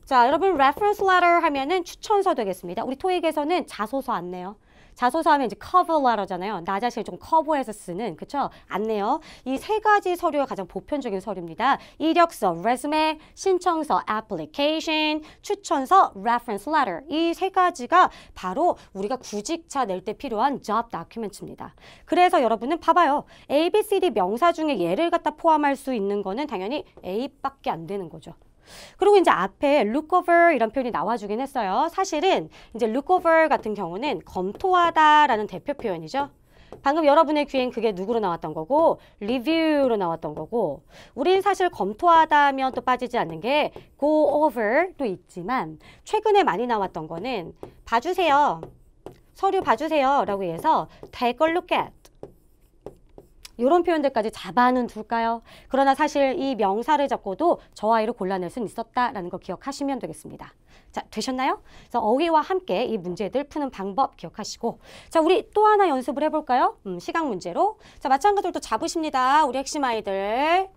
자, 여러분 reference letter 하면은 추천서 되겠습니다. 우리 토익에서는 자소서 안 내요. 자소서 하면 이제 cover letter잖아요. 나 자신을 좀 커버해서 쓰는, 그쵸? 안 내요. 이 세 가지 서류가 가장 보편적인 서류입니다. 이력서, resume, 신청서, application, 추천서, reference letter. 이 세 가지가 바로 우리가 구직차 낼 때 필요한 job documents입니다. 그래서 여러분은 봐봐요. A, B, C, D 명사 중에 얘를 갖다 포함할 수 있는 거는 당연히 A밖에 안 되는 거죠. 그리고 이제 앞에 look over 이런 표현이 나와주긴 했어요. 사실은 이제 look over 같은 경우는 검토하다라는 대표 표현이죠. 방금 여러분의 귀엔 그게 누구로 나왔던 거고 review로 나왔던 거고 우린 사실 검토하다 하면 또 빠지지 않는 게 go over도 있지만 최근에 많이 나왔던 거는 봐주세요. 서류 봐주세요 라고 해서 take a look at 이런 표현들까지 잡아는 둘까요? 그러나 사실 이 명사를 잡고도 저 아이를 골라낼 수는 있었다라는 거 기억하시면 되겠습니다. 자, 되셨나요? 그래서 어휘와 함께 이 문제들 푸는 방법 기억하시고 자, 우리 또 하나 연습을 해볼까요? 시각 문제로. 자, 마찬가지로 또 잡으십니다. 우리 핵심 아이들.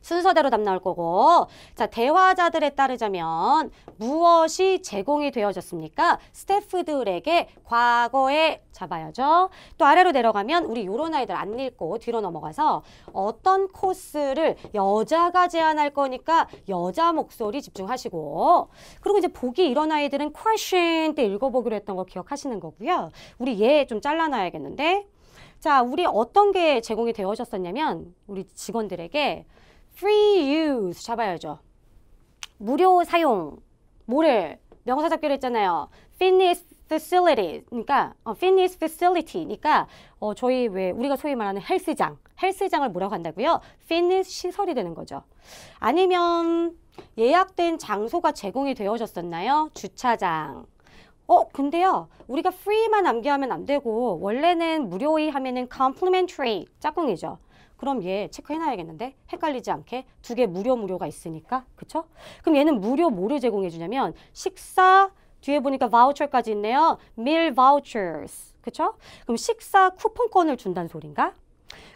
순서대로 답 나올 거고 자 대화자들에 따르자면 무엇이 제공이 되어졌습니까? 스태프들에게 과거에 잡아야죠. 또 아래로 내려가면 우리 요런 아이들 안 읽고 뒤로 넘어가서 어떤 코스를 여자가 제안할 거니까 여자 목소리 집중하시고 그리고 이제 보기 이런 아이들은 question 때 읽어보기로 했던 거 기억하시는 거고요. 우리 얘 좀 잘라놔야겠는데 자 우리 어떤 게 제공이 되어졌었냐면 우리 직원들에게 free use 잡아야죠. 무료 사용. 뭐를? 명사 잡기로 했잖아요. fitness facility. 그러니까 fitness facility니까 저희 왜 우리가 소위 말하는 헬스장을 뭐라고 한다고요? fitness 시설이 되는 거죠. 아니면 예약된 장소가 제공이 되어졌었나요? 주차장. 근데요. 우리가 free만 암기하면 안 되고 원래는 무료의 하면은 complimentary 짝꿍이죠. 그럼 얘 체크해놔야겠는데? 헷갈리지 않게 두 개 무료가 있으니까. 그쵸? 그럼 얘는 무료 뭐를 제공해 주냐면 식사 뒤에 보니까 voucher까지 있네요. meal vouchers. 그쵸? 그럼 식사 쿠폰권을 준다는 소린가?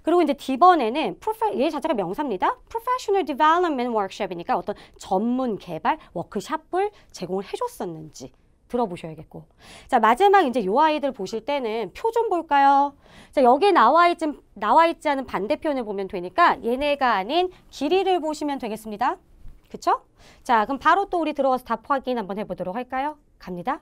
그리고 이제 D번에는 얘 자체가 명사입니다. Professional Development Workshop이니까 어떤 전문 개발 워크숍을 제공을 해줬었는지 들어보셔야겠고. 자, 마지막 이제 요 아이들 보실 때는 표 좀 볼까요? 자, 여기 나와 있지 않은 반대편을 보면 되니까 얘네가 아닌 길이를 보시면 되겠습니다. 그쵸? 자, 그럼 바로 또 우리 들어가서 답 확인 한번 해보도록 할까요? 갑니다.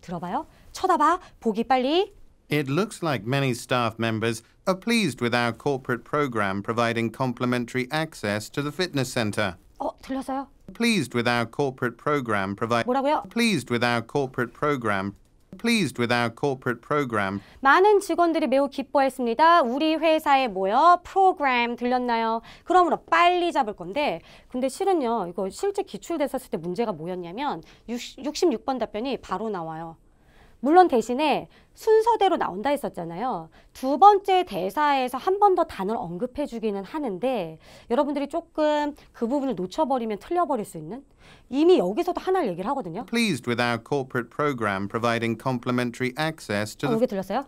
들어봐요. 쳐다봐. 보기 빨리. It looks like many staff members are pleased with our corporate program providing complimentary access to the fitness center. 들렸어요? Pleased with our corporate program 뭐라고요? Pleased with our corporate program. Pleased with our corporate program. 많은 직원들이 매우 기뻐했습니다. 우리 회사에 뭐요? 프로그램 들렸나요? 그러므로 빨리 잡을 건데 근데 실은요. 이거 실제 기출됐었을 때 문제가 뭐였냐면 66번 답변이 바로 나와요. 물론 대신에 순서대로 나온다 했었잖아요. 두 번째 대사에서 한 번 더 단어를 언급해 주기는 하는데 여러분들이 조금 그 부분을 놓쳐버리면 틀려버릴 수 있는 이미 여기서도 하나를 얘기를 하거든요. Pleased with our corporate program providing complimentary access to 여기 the 들렸어요?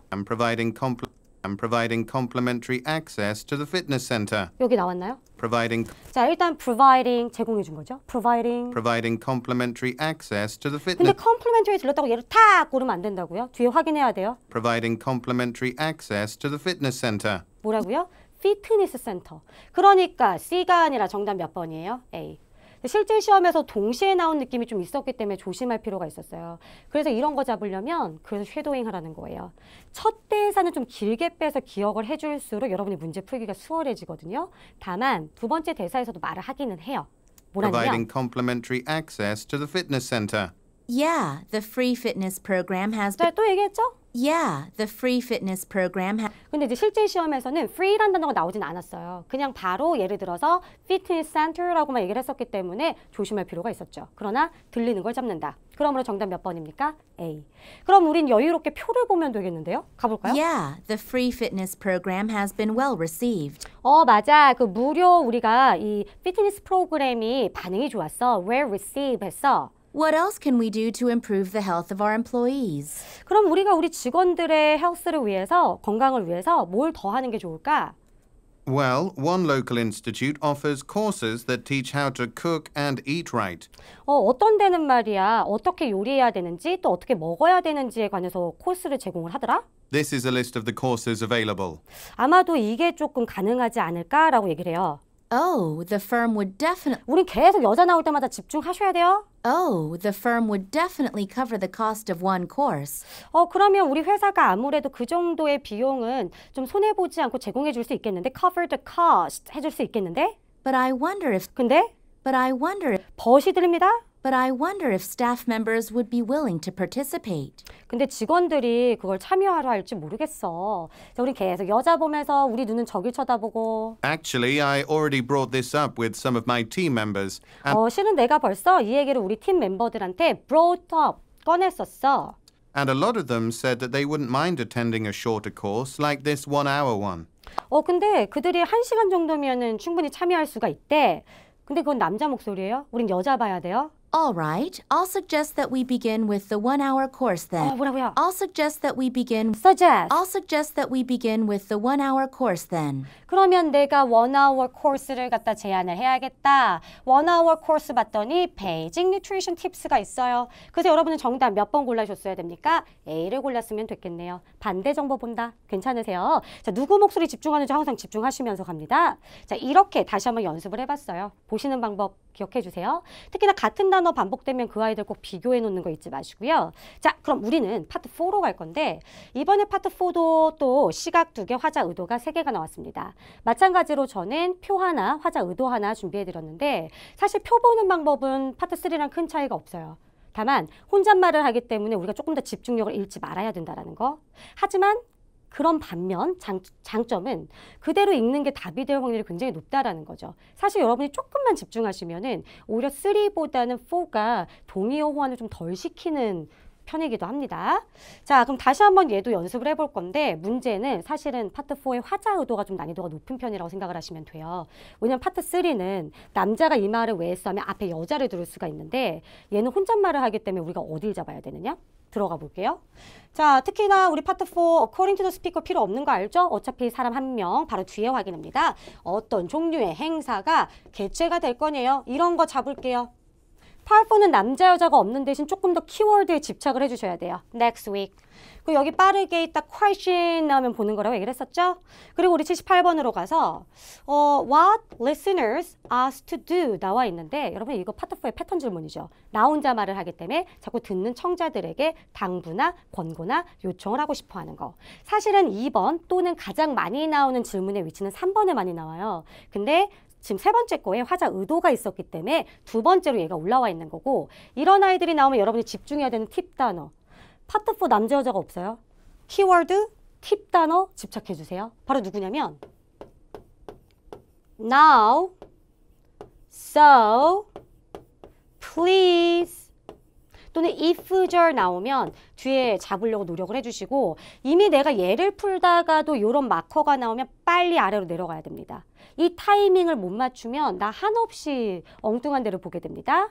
providing complimentary access to the fitness center. 여기 나왔나요? Providing 자, 일단 providing 제공해 준 거죠. providing complimentary access to the 근데 fitness complimentary 들렸다고 얘를 탁 고르면 안 된다고요? 뒤에 확인해야 돼요. providing complimentary access to the fitness center. 뭐라고요? 피트니스 센터. 그러니까 C가 아니라 정답 몇 번이에요? A. 실제 시험에서 동시에 나온 느낌이 좀 있었기 때문에 조심할 필요가 있었어요. 그래서 이런 거 잡으려면 그래서 쉐도잉 하라는 거예요. 첫 대사는 좀 길게 빼서 기억을 해줄수록 여러분이 문제 풀기가 수월해지거든요. 다만 두 번째 대사에서도 말을 하기는 해요. 뭐라냐면 Providing complimentary access to the fitness center. Yeah, the free fitness program has 자, 또 얘기했죠? Yeah, the free fitness program has 근데 이제 실제 시험에서는 free라는 단어가 나오진 않았어요. 그냥 바로 예를 들어서 fitness center라고만 얘기를 했었기 때문에 조심할 필요가 있었죠. 그러나 들리는 걸 잡는다. 그러므로 정답 몇 번입니까? A. 그럼 우린 여유롭게 표를 보면 되겠는데요? 가볼까요? Yeah, the free fitness program has been well received. 맞아. 그 무료 우리가 이 피트니스 프로그램이 반응이 좋았어. well received 했어. What else can we do to improve the health of our employees? 그럼 우리가 우리 직원들의 헬스를 위해서, 건강을 위해서 뭘 더 하는 게 좋을까? Well, one local institute offers courses that teach how to cook and eat right. 어떤 데는 말이야. 어떻게 요리해야 되는지 또 어떻게 먹어야 되는지에 관해서 코스를 제공을 하더라? This is a list of the courses available. 아마도 이게 조금 가능하지 않을까라고 얘기를 해요. Oh, the firm would definitely 우린 계속 여자 나올 때마다 집중하셔야 돼요. Oh, the firm would definitely cover the cost of one course. 그러면 우리 회사가 아무래도 그 정도의 비용은 좀 손해보지 않고 제공해 줄 수 있겠는데 cover the cost 해줄 수 있겠는데 But I wonder if 벗이 들립니다. But I wonder if staff members would be willing to participate. 근데 직원들이 그걸 참여하려 할지 모르겠어. 자, 우리 계속 여자 보면서 우리 눈은 저길 쳐다보고. Actually, I already brought this up with some of my team members. And 실은 내가 벌써 이 얘기를 우리 팀 멤버들한테 brought up 꺼냈었어. And a lot of them said that they wouldn't mind attending a shorter course like this 1-hour one. 근데 그들이 1시간 정도면은 충분히 참여할 수가 있대. 근데 그건 남자 목소리예요? 우린 여자 봐야 돼요? All right, I'll suggest that we begin with the 1-hour course then. 뭐라고요? I'll suggest that we begin with the 1-hour course then. 그러면 내가 1-hour 코스를 갖다 제안을 해야겠다. 1-hour 코스 봤더니 베이직 뉴트리션 팁스가 있어요. 그래서 여러분은 정답 몇 번 골라줬어야 됩니까? A를 골랐으면 됐겠네요. 반대 정보 본다. 괜찮으세요? 자, 누구 목소리 집중하는지 항상 집중하시면서 갑니다. 자, 이렇게 다시 한번 연습을 해봤어요. 보시는 방법 기억해 주세요. 특히나 같은 단어 반복되면 그 아이들 꼭 비교해 놓는 거 잊지 마시고요. 자, 그럼 우리는 파트 4로 갈 건데 이번에 파트 4도 또 시각 2개, 화자 의도가 3개가 나왔습니다. 마찬가지로 저는 표 하나, 화자 의도 하나 준비해 드렸는데 사실 표 보는 방법은 파트 3랑 큰 차이가 없어요. 다만 혼잣말을 하기 때문에 우리가 조금 더 집중력을 잃지 말아야 된다는 거. 하지만 그런 반면 장점은 그대로 읽는 게 답이 될 확률이 굉장히 높다라는 거죠. 사실 여러분이 조금만 집중하시면은 오히려 3보다는 4가 동의어 호환을 좀 덜 시키는 편이기도 합니다. 자, 그럼 다시 한번 얘도 연습을 해볼 건데 문제는 사실은 파트 4의 화자 의도가 좀 난이도가 높은 편이라고 생각을 하시면 돼요. 왜냐면 파트 3는 남자가 이 말을 왜 했어 하면 앞에 여자를 들을 수가 있는데 얘는 혼잣말을 하기 때문에 우리가 어딜 잡아야 되느냐? 들어가 볼게요. 자, 특히나 우리 파트 4 according to the speaker 필요 없는 거 알죠? 어차피 사람 한 명 바로 뒤에 확인합니다. 어떤 종류의 행사가 개최가 될 거네요. 이런 거 잡을게요. 파트 4는 남자 여자가 없는 대신 조금 더 키워드에 집착을 해주셔야 돼요. Next week. 그리고 여기 빠르게 딱 question 나오면 보는 거라고 얘기를 했었죠? 그리고 우리 78번으로 가서 what listeners asked to do 나와 있는데 여러분 이거 파트 4의 패턴 질문이죠. 나 혼자 말을 하기 때문에 자꾸 듣는 청자들에게 당부나 권고나 요청을 하고 싶어 하는 거. 사실은 2번 또는 가장 많이 나오는 질문의 위치는 3번에 많이 나와요. 근데 지금 세 번째 거에 화자 의도가 있었기 때문에 두 번째로 얘가 올라와 있는 거고 이런 아이들이 나오면 여러분이 집중해야 되는 팁 단어. 파트 4 남자 여자가 없어요. 키워드, 팁 단어 집착해 주세요. 바로 누구냐면 now, so, please 또는 if절 나오면 뒤에 잡으려고 노력을 해주시고 이미 내가 예를 풀다가도 이런 마커가 나오면 빨리 아래로 내려가야 됩니다. 이 타이밍을 못 맞추면 나 한없이 엉뚱한 데를 보게 됩니다.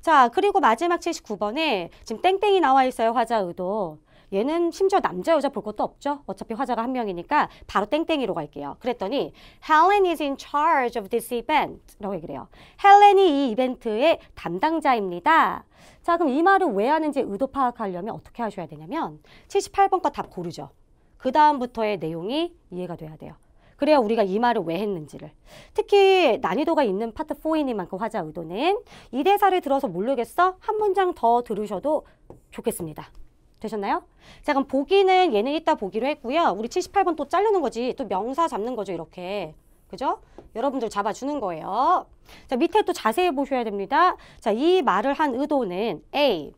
자, 그리고 마지막 79번에 지금 땡땡이 나와 있어요. 화자 의도. 얘는 심지어 남자 여자 볼 것도 없죠. 어차피 화자가 한 명이니까 바로 땡땡이로 갈게요. 그랬더니 Helen is in charge of this event 라고 얘기를 해요. 헬렌이 이 이벤트의 담당자입니다. 자, 그럼 이 말을 왜 하는지 의도 파악하려면 어떻게 하셔야 되냐면 78번 거 답 고르죠. 그 다음부터의 내용이 이해가 돼야 돼요. 그래야 우리가 이 말을 왜 했는지를. 특히 난이도가 있는 파트 4이니만큼 화자 의도는 이 대사를 들어서 모르겠어? 한 문장 더 들으셔도 좋겠습니다. 되셨나요? 자, 그럼 보기는 얘는 이따 보기로 했고요. 우리 78번 또 자르는 거지. 또 명사 잡는 거죠, 이렇게. 그죠? 여러분들 잡아주는 거예요. 자, 밑에 또 자세히 보셔야 됩니다. 자, 이 말을 한 의도는 A.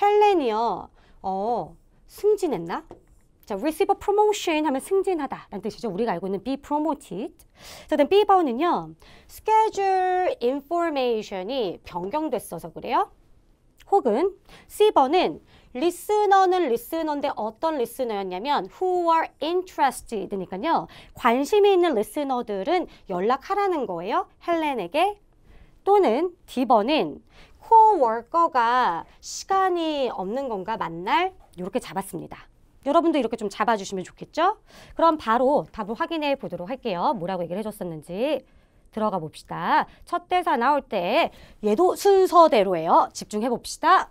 헬렌이요. 승진했나? 자, receive a promotion 하면 승진하다 라는 뜻이죠. 우리가 알고 있는 be promoted. 자, 그다음 B번은요. schedule information이 변경됐어서 그래요. 혹은 C번은 리스너는 리스너인데 어떤 리스너였냐면 who are interested니까요. 관심이 있는 리스너들은 연락하라는 거예요. 헬렌에게. 또는 D번은 코워커가 시간이 없는 건가 만날 이렇게 잡았습니다. 여러분도 이렇게 좀 잡아주시면 좋겠죠? 그럼 바로 답을 확인해 보도록 할게요. 뭐라고 얘기를 해줬었는지. 들어가 봅시다. 첫 대사 나올 때 얘도 순서대로예요. 집중해 봅시다.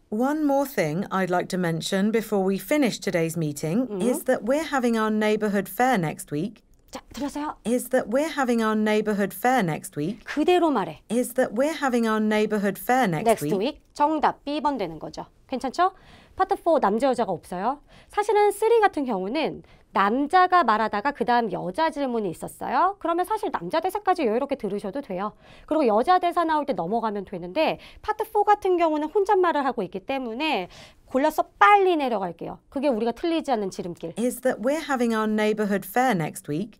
One more thing I'd like to mention before we finish today's meeting is that we're having our neighborhood fair next week. 자, 들었어요? Is that we're having our neighborhood fair next week. 그대로 말해. Is that we're having our neighborhood fair next week. 정답 B번 되는 거죠. 괜찮죠? 파트 4 남자 여자가 없어요. 사실은 3 같은 경우는 남자가 말하다가 그 다음 여자 질문이 있었어요. 그러면 사실 남자 대사까지 여유롭게 들으셔도 돼요. 그리고 여자 대사 나올 때 넘어가면 되는데 파트 4 같은 경우는 혼잣말을 하고 있기 때문에 골라서 빨리 내려갈게요. 그게 우리가 틀리지 않는 지름길. Is that we're having our neighborhood fair next week.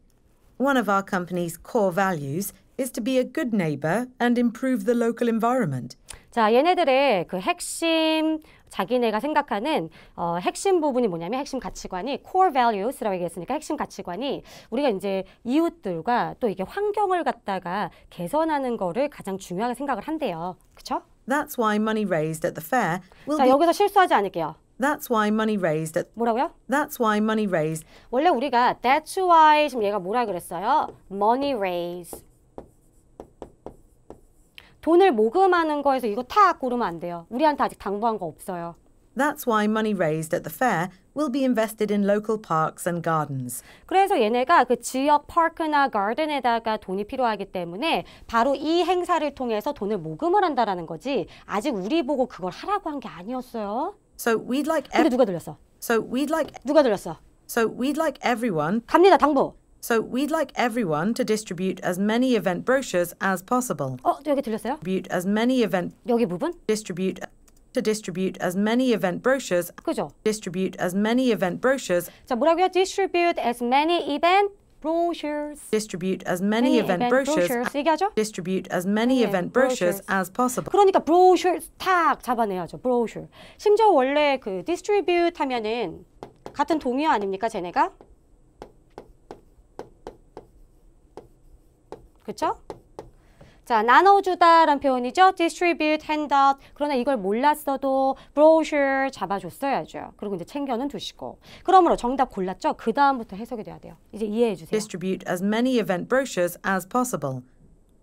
One of our company's core values is to be a good neighbor and improve the local environment. 자, 얘네들의 그 핵심 자기네가 생각하는 핵심 부분이 뭐냐면 핵심 가치관이 core values라고 얘기했으니까 핵심 가치관이 우리가 이제 이웃들과 또 이게 환경을 갖다가 개선하는 거를 가장 중요하게 생각을 한대요. 그렇죠? That's why money raised at the fair will 자, be... 여기서 실수하지 않을게요. That's why money raised at... 뭐라고요? That's why money raised... 원래 우리가 that's why 지금 얘가 뭐라 그랬어요? money raise. 돈을 모금하는 거에서 이거 탁 고르면 안 돼요. 우리한테 아직 당부한 거 없어요. That's why money raised at the fair will be invested in local parks and gardens. 그래서 얘네가 그 지역 파크나 가든에다가 돈이 필요하기 때문에 바로 이 행사를 통해서 돈을 모금을 한다라는 거지. 아직 우리 보고 그걸 하라고 한 게 아니었어요. So we'd like... 근데 누가 들렸어? 누가 들렸어? So we'd like everyone... 갑니다, 당부. So we'd like everyone to distribute as many event brochures as possible. 여기 들렸어요? Distribute as many event... 여기 부분? Distribute as many event brochures. 그죠? Distribute as many event brochures. 자, 뭐라고요? Distribute as many event brochures. Distribute as many event brochures. 얘기하죠? Distribute as many event brochures as possible. 그러니까 brochures 탁 잡아내야죠. brochure. 심지어 원래 그 distribute 하면은 같은 동의어 아닙니까, 쟤네가? 그쵸? 자, 나눠주다라는 표현이죠. distribute, hand out. 그러나 이걸 몰랐어도 brochure 잡아줬어야죠. 그리고 이제 챙겨는 두시고. 그러므로 정답 골랐죠? 그 다음부터 해석이 돼야 돼요. 이제 이해해 주세요. Distribute as many event brochures as possible.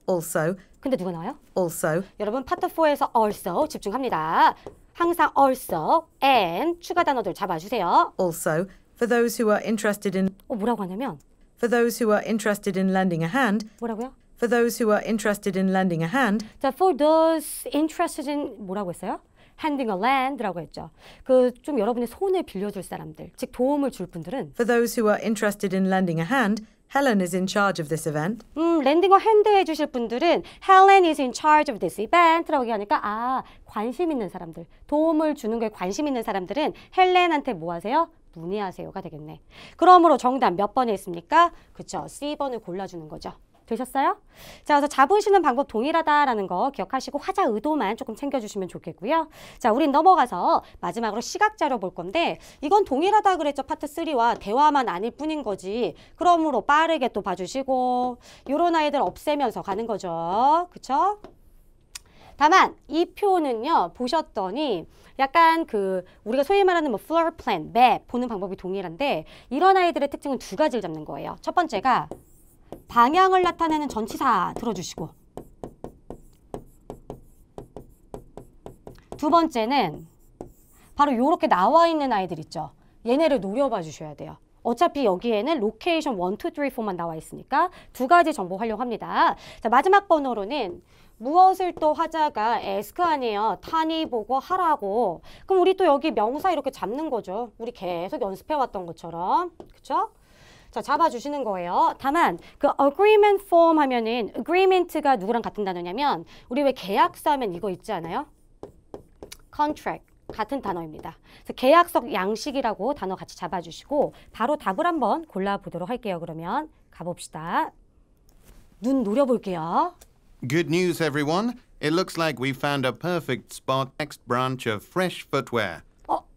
Also, 근데 누가 나와요? also, 여러분 파트 4에서 also 집중합니다. 항상 also, and 추가 단어들 잡아주세요. also, for those who are interested in 뭐라고 하냐면 for those who are interested in lending a hand, 뭐라고요? for those who are interested in lending a hand, 자, for those interested in 뭐라고 했어요? handing a land라고 했죠. 그 좀 여러분의 손을 빌려줄 사람들, 즉 도움을 줄 분들은 for those who are interested in lending a hand, Helen is in charge of this event. 랜딩어 핸드 해주실 분들은 Helen is in charge of this event라고 얘기하니까 관심 있는 사람들, 도움을 주는 거에 관심 있는 사람들은 헬렌한테 뭐 하세요? 문의하세요가 되겠네. 그러므로 정답 몇 번에 있습니까? 그쵸, C번을 골라주는 거죠. 되셨어요? 자, 그래서 잡으시는 방법 동일하다라는 거 기억하시고 화자 의도만 조금 챙겨주시면 좋겠고요. 자, 우린 넘어가서 마지막으로 시각자료 볼 건데 이건 동일하다 그랬죠. 파트 3와 대화만 아닐 뿐인 거지. 그러므로 빠르게 또 봐주시고 요런 아이들 없애면서 가는 거죠. 그쵸? 다만 이 표는요 보셨더니 약간 그 우리가 소위 말하는 뭐 floor plan, 맵 보는 방법이 동일한데 이런 아이들의 특징은 두 가지를 잡는 거예요. 첫 번째가 방향을 나타내는 전치사 들어주시고 두 번째는 바로 이렇게 나와 있는 아이들 있죠. 얘네를 노려봐 주셔야 돼요. 어차피 여기에는 로케이션 1, 2, 3, 4만 나와 있으니까 두 가지 정보 활용합니다. 자, 마지막 번호로는 무엇을 또 화자가 ask 아니에요. 타니 보고 하라고. 그럼 우리 또 여기 명사 이렇게 잡는 거죠. 우리 계속 연습해왔던 것처럼. 그쵸? 자, 잡아주시는 거예요. 다만 그 agreement form 하면은 agreement가 누구랑 같은 단어냐면 우리 왜 계약서 하면 이거 있지 않아요? contract 같은 단어입니다. 그래서 계약서 양식이라고 단어 같이 잡아주시고 바로 답을 한번 골라보도록 할게요. 그러면 가봅시다. 눈 노려볼게요. Good news, everyone. It looks like we found a perfect spot next branch of fresh footwear.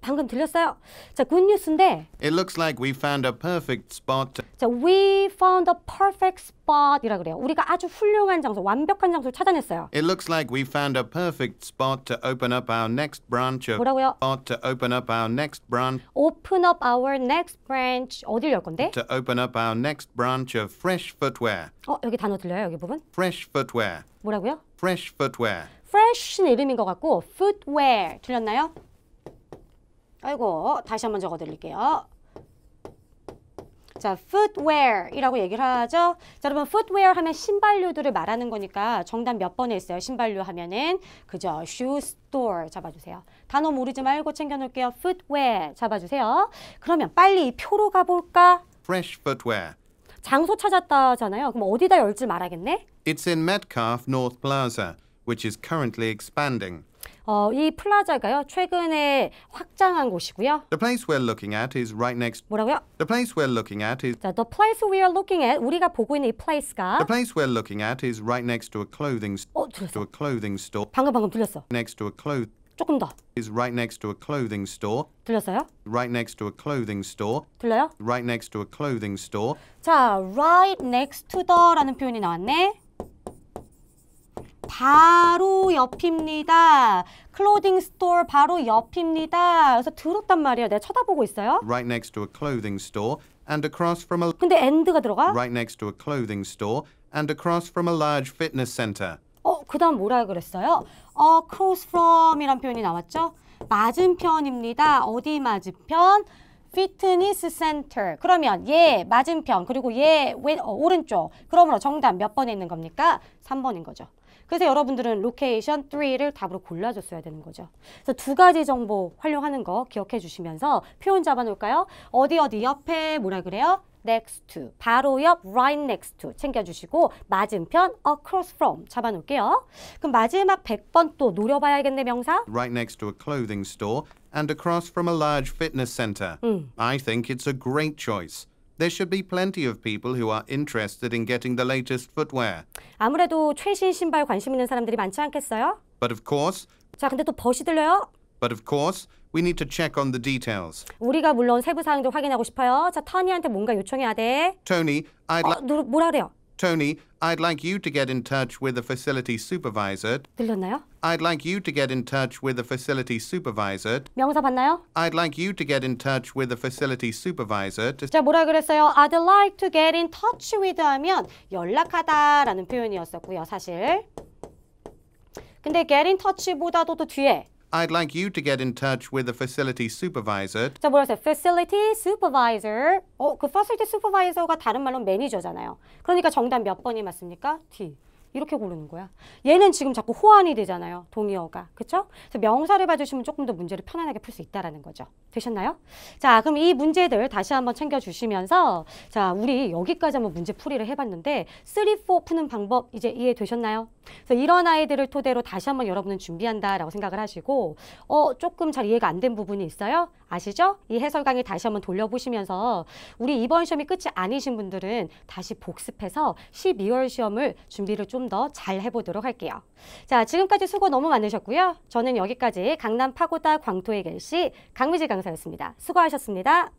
방금 들렸어요? 자, 굿뉴스인데 It looks like we found a perfect spot. 자, we found a perfect spot 이라 그래요. 우리가 아주 훌륭한 장소, 완벽한 장소를 찾아냈어요. It looks like we found a perfect spot to open up our next branch of 뭐라고요? spot to open up our next branch Open up our next branch. 어딜 열 건데? to open up our next branch of fresh footwear. 여기 단어 들려요? 여기 부분? Fresh footwear. 뭐라고요? Fresh footwear. Fresh는 이름인 것 같고 footwear 들렸나요? 아이고, 다시 한번 적어드릴게요. 자, footwear이라고 얘기를 하죠. 자, 여러분 footwear 하면 신발류들을 말하는 거니까 정답 몇 번에 있어요? 신발류 하면은 그죠? shoe store 잡아주세요. 단어 모르지 말고 챙겨놓을게요. footwear 잡아주세요. 그러면 빨리 이 표로 가볼까? Fresh footwear. 장소 찾았다잖아요. 그럼 어디다 열지 말아야겠네? It's in Metcalfe North Plaza, which is currently expanding. 이 플라자가요. 최근에 확장한 곳이고요. The place we're looking at is right next. 뭐라고요? The place we're looking at is. 자, the place we are looking at, 우리가 보고 있는 이 place가 The place we're looking at is right next to a clothing 들렸어. to a clothing store. 방금 들렸어. Next to a cloth 조금 더. is right next to a clothing store. 들렸어요? Right next to a clothing store. 들려요? Right next to a clothing store. 자, right next to the라는 표현이 나왔네. 바로 옆입니다. 클로딩 스토어 바로 옆입니다. 그래서 들었단 말이에요. 내가 쳐다보고 있어요. Right next to a clothing store and across from a 근데 and가 들어가? right next to a clothing store and across from a large fitness center. 그 다음 뭐라 그랬어요? across from이란 표현이 나왔죠? 맞은편입니다. 어디 맞은편? 피트니스 센터. 그러면 얘 맞은편 그리고 얘 오른쪽. 그러므로 정답 몇 번에 있는 겁니까? 3번인 거죠. 그래서 여러분들은 로케이션 3를 답으로 골라줬어야 되는 거죠. 그래서 두 가지 정보 활용하는 거 기억해 주시면서 표현 잡아놓을까요? 어디 옆에 뭐라 그래요? next to, 바로 옆 right next to 챙겨주시고 맞은편 across from 잡아놓을게요. 그럼 마지막 100번 또 노려봐야겠네 명사. Right next to a clothing store and across from a large fitness center. I think it's a great choice. There should be plenty of people who are interested in getting the latest footwear. 아무래도 최신 신발 관심 있는 사람들이 많지 않겠어요? But of course, 자, 근데 또 벗이 들려요? we need to check on the details. 우리가 물론 세부 사항들 확인하고 싶어요. 자, 터니한테 뭔가 요청해야 돼. Tony, 뭐라 그래요? Tony, I'd like you to get in touch with the facility supervisor. 들렸나요? I'd like you to get in touch with the facility supervisor. 명사 봤나요? I'd like you to get in touch with the facility supervisor. 자, 뭐라 그랬어요? I'd like to get in touch with 하면 연락하다라는 표현이었었고요, 사실. 근데 get in touch보다도 또 뒤에 I'd like you to get in touch with the facility supervisor. 자, 뭐라고요? Facility supervisor. 그 facility supervisor가 다른 말로 매니저잖아요. 그러니까 정답 몇 번이 맞습니까? D. 이렇게 고르는 거야. 얘는 지금 자꾸 호환이 되잖아요. 동의어가. 그렇죠? 그래서 명사를 봐주시면 조금 더 문제를 편안하게 풀 수 있다라는 거죠. 되셨나요? 자, 그럼 이 문제들 다시 한번 챙겨주시면서 자, 우리 여기까지 한번 문제 풀이를 해봤는데 3, 4 푸는 방법 이제 이해되셨나요? 그래서 이런 아이들을 토대로 다시 한번 여러분은 준비한다라고 생각을 하시고 조금 잘 이해가 안 된 부분이 있어요? 아시죠? 이 해설 강의 다시 한번 돌려보시면서 우리 이번 시험이 끝이 아니신 분들은 다시 복습해서 12월 시험을 준비를 좀 더 잘 해보도록 할게요. 자, 지금까지 수고 너무 많으셨고요. 저는 여기까지 강남 파고다 광토의 결시 강미지 강사였습니다. 수고하셨습니다.